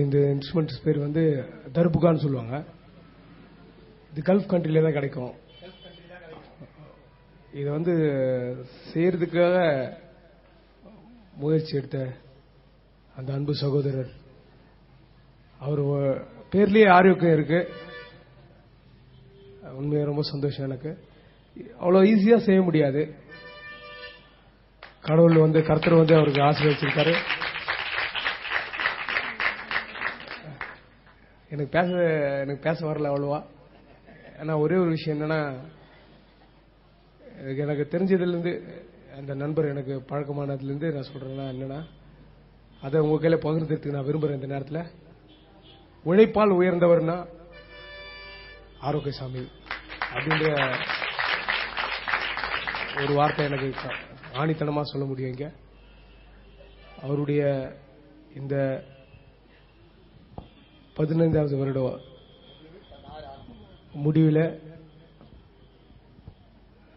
இந்த இன்ஸ்ட்ருமெண்ட்ஸ் பேர் தர்புகான்னு சொல்லுவாங்க. இது கல்ஃப் கண்ட்ரில தான் கிடைக்கும். இது செய்யறதுக்காக முயற்சி எடுத்த அந்த அன்பு சகோதரர், அவர் பேர்லயே ஆரோக்கியம் இருக்கு. உண்மையா ரொம்ப சந்தோஷம் எனக்கு. அவ்வளவு ஈஸியா செய்ய முடியாது. கடவுள் கர்த்தர் அவருக்கு ஆசீர்வதிச்சிருக்காரு. எனக்கு பேச வரல அவ்வளவா. ஆனா ஒரே ஒரு விஷயம் என்னன்னா, எனக்கு தெரிஞ்சதுலேருந்து அந்த நண்பர் எனக்கு பழக்கமானதுலேருந்து நான் சொல்றேன்னா என்னன்னா, அதை உங்க கையில பகிர்ந்ததுக்கு நான் விரும்புறேன். இந்த நேரத்தில் உழைப்பால் உயர்ந்தவர்னா ஆரோக்கியசாமி அப்படின்ற ஒரு வார்த்தை எனக்கு ஆணித்தனமா சொல்ல முடியும். இங்க அவருடைய இந்த 15வது வருட முடிவில்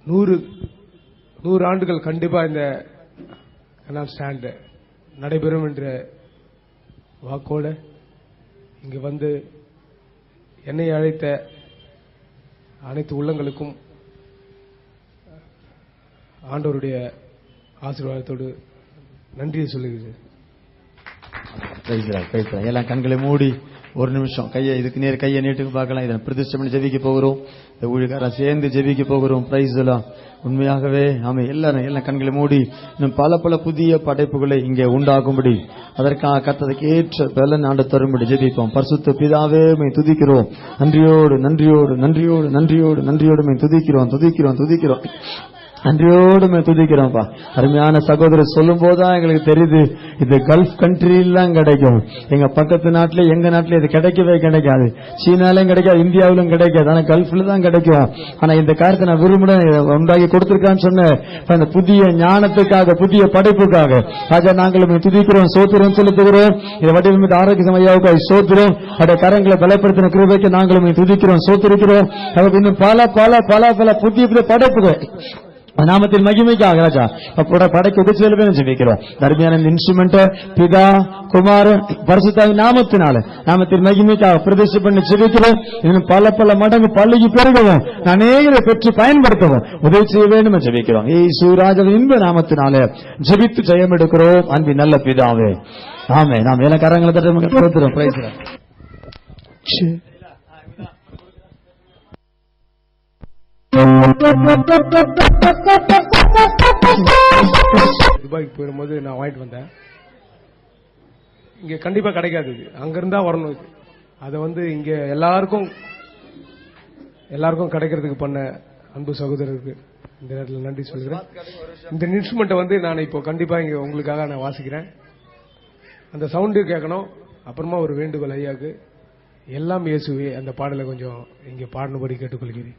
100 ஆண்டுகள் கண்டிப்பா இந்த கனான் ஸ்டாண்ட் நடைபெறும் என்ற வாக்கோட இங்கு என்னை அழைத்த அனைத்து உள்ளங்களுக்கும் ஆண்டவருடைய ஆசீர்வாதத்தோடு நன்றியை சொல்லுகிறேன். எல்லாம் கண்களை மூடி ஒரு நிமிஷம் இதுக்கு நேர் கையை நீட்டுக்கு பார்க்கலாம். இதை பிரதிஷ்டை பண்ணி ஜெபிக்க போகிறோம். இந்த ஊழியக்காரன் சேர்ந்து ஜெபிக்க போகிறோம். பிரைஸ் எல்லாம் உண்மையாகவே நாம எல்லாம் கண்களை மூடி இன்னும் பல பல புதிய படைப்புகளை இங்கே உண்டாகும்படி அதற்காக கர்த்தருக்கு ஏற்ற பலன் ஆண்டு தரும்படி ஜெபிப்போம். பரிசுத்த பிதாவே மை துதிக்கிறோம். நன்றியோடு நன்றியோடு நன்றியோடு நன்றியோடு நன்றியோடு மை துதிக்கிறோம் துதிக்கிறோம் துதிக்கிறோம். நன்றியோடு துதிக்கிறோம்ப்பா. அருமையான சகோதரர் சொல்லும் போதுதான் எங்களுக்கு தெரியுது இது கல்ஃப் கண்ட்ரிலாம் கிடைக்கும். எங்க பக்கத்து நாட்டுல எங்க நாட்டுல இது கிடைக்கவே கிடைக்காது. சீனாலையும் கிடைக்காது, இந்தியாவிலும் கிடைக்காது. ஆனா கல்ஃப்ல தான் கிடைக்கும். ஆனா இந்த காரியத்தை நான் விரும்புறேன் உண்டாகி கொடுத்திருக்கான்னு சொன்ன அந்த புதிய ஞானத்துக்காக, புதிய படைப்புக்காக ராஜா நாங்கள் துதிக்கிறோம், சோத்திரம் செலுத்துகிறோம். இதை வடிவமைத்த ஆரோக்கிய ஐயாவுக்கு சோத்திரம். அவருடைய கரங்களை பலப்படுத்தின கிருபைக்கு நாங்களும் துதிக்கிறோம், சோத்திருக்கிறோம். இன்னும் பல பல பல பல புதிய புதிய படைப்புகள் நாமத்தில் மகிமைக்காக ராஜா படைக்க உதவி ஜெபிக்கிறோம். தர்மியான இன்ஸ்ட்ருமெண்ட் பிதா குமார் பரிசுத்தாவின் நாமத்தில் மகிமைக்காக பிரதிஷ்டை பண்ணி ஜெபிக்கிறோம். இன்னும் பல பல மடங்கு பள்ளிக்கு பெருகவும் அநேகரை பெற்று பயன்படுத்தவும் உதவி செய்ய வேண்டும் ஜெபிக்கிறோம். இயேசுராஜாவின் இன்ப நாமத்தினாலே ஜெபித்து ஜெயம் எடுக்கிறோம். அன்பின் நல்ல பிதாவே ஆமே. நாம் எல்லா கரங்களை தட்டுறோம். பிரைஸ் துபாய்க்கு போயிரும்போது நான் வாங்கிட்டு வந்தேன். இங்க கண்டிப்பா கிடைக்காது. இது அங்கிருந்தா வரணும். இது அதை இங்க எல்லாருக்கும் கிடைக்கிறதுக்கு பண்ண அன்பு சகோதரருக்கு இந்த நேரத்தில் நன்றி சொல்கிறேன். இந்த இன்ஸ்ட்ருமெண்ட்டை நான் இப்போ கண்டிப்பா இங்க உங்களுக்காக நான் வாசிக்கிறேன். அந்த சவுண்டு கேட்கணும். அப்புறமா ஒரு வேண்டுகோள் ஐயாக்கு, எல்லாம் இயேசுவே அந்த பாடலை கொஞ்சம் இங்க பாடினபடி கேட்டுக்கொள்கிறேன்.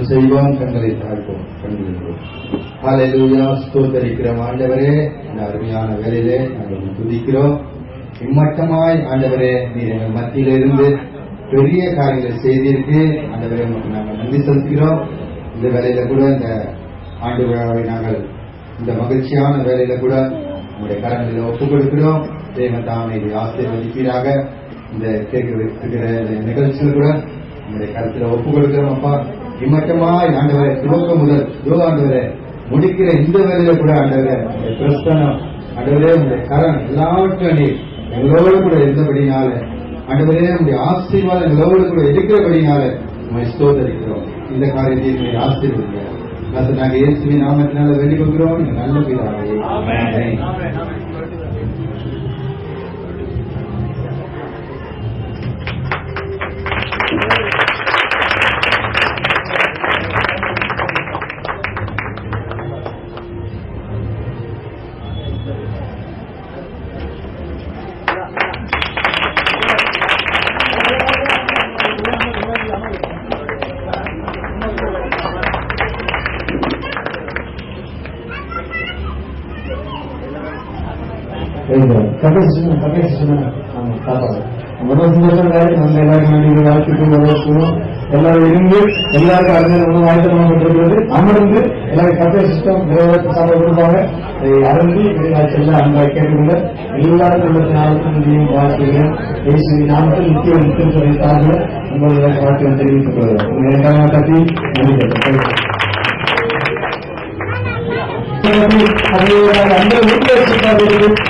செய்வோம், கண்களை தாழ்வோம், கண்களை ஹல்லேலூயா, ஸ்தோத்தரிக்கிறோம் ஆண்டவரே. இந்த அருமையான வேலையிலே நாங்கள் துதிக்கிறோம். இம்மட்டமாய் ஆண்டவரே நீர் எங்கள் மத்தியில இருந்து பெரிய காரியங்களை செய்திருக்கு ஆண்டவரே, உங்களுக்கு நாங்கள் நன்றி செலுத்துகிறோம். இந்த வேலையில கூட இந்த ஆண்டு விழாவை நாங்கள் இந்த மகிழ்ச்சியான வேலையில கூட உங்களுடைய கரங்களில் ஒப்புக் கொடுக்கிறோம். தேவன் தாமே இதை ஆசீர்வதிப்பீராக. இந்த கேட்கிற நிகழ்ச்சியில் கூட உங்களுடைய கருத்துல ஒப்புக் கொடுக்கிறோம். அப்பா, இம்மட்டமாய் ஆண்டவரை துவக்கம் முதல் ஆண்டவரை முடிக்கிற இந்த வேலையில கூட ஆண்டவரை உங்களுடைய பிரஸ்தானம் ஆண்டவரே உங்களுடைய கரம் எல்லாவற்றையும் நீர் எங்களோடு கூட இருந்தபடினால ஆண்டவரே உங்களுடைய ஆசீர்வாதம் எங்களோடு கூட இருக்கிறபடினால உங்களை ஸ்தோத்தரிக்கிறோம். இந்த காரியத்தை உங்களை ஆசீர்வதிக்கிறோம். நாங்கள் இயேசுவின் நாமத்தினால வேண்டிக் கொள்கிறோம். நல்ல பிதாவே, ஆமென். எல்லாரும் இருந்து எல்லாருக்கும் அருமையான உணவு ஆயத்தமாக்கப்பட்டிருக்கிறது. அமர்ந்து எல்லாரும் கஃபே சிஸ்டம் சாப்பிட கொடுப்பாங்க. அருந்தி எல்லாம் அன்பாக கேட்டுக்கொள்ள எல்லாருக்கும் உள்ள ஞாபகத்தையும் வாழ்த்துகிறேன். இயேசுவின் நாமத்தில் நித்திய நித்தியம் சொல்லித்தாங்க உங்களுடைய வாழ்க்கையை தெரிவித்துக் கொள்கிறேன். எனக்காக கட்டி அந்த வீட்டில்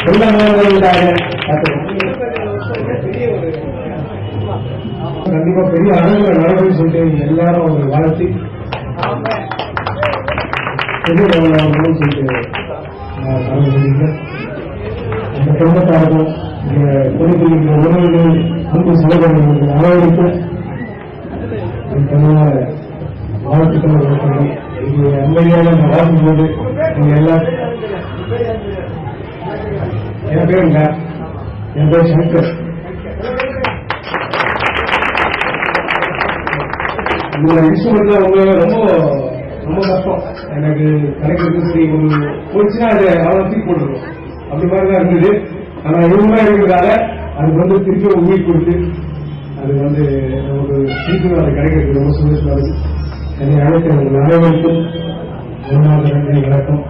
எல்லா நேரங்களுக்காக கண்டிப்பா பெரிய அளவுல நடக்கும்னு சொல்லிட்டு எல்லாரும் அவங்க வாழ்த்தி பெரிய லெவலில் சொல்லிட்டு அந்த குடும்பத்தாருக்கும் கொடுக்கிற உணவுகள் அன்பு செலவு அளவுக்கு வாழ்த்துக்கள். அம்மையான வாழும் போது நீங்க எல்லாம் என் பேர் இல்ல, என் பேர் சங்கர். இந்த இன்ஸ்ட்ருமெண்ட்ல உங்க ரொம்ப கஷ்டம் எனக்கு கிடைக்கிறது. சரி ஒரு போச்சுன்னா அது அவ்வளோ தூக்கி போட்டுருக்கும் அப்படி மாதிரிதான் இருந்தது. ஆனா இவங்களா இருக்கிறதால அதுக்கு திருப்பி உயிர் கொடுத்து அது நமக்கு சீக்கிரம் அது கிடைக்கிறது ரொம்ப சந்தோஷமா இருக்கு. என்னை அழைத்த அனைவருக்கும் நன்றி, வணக்கம்.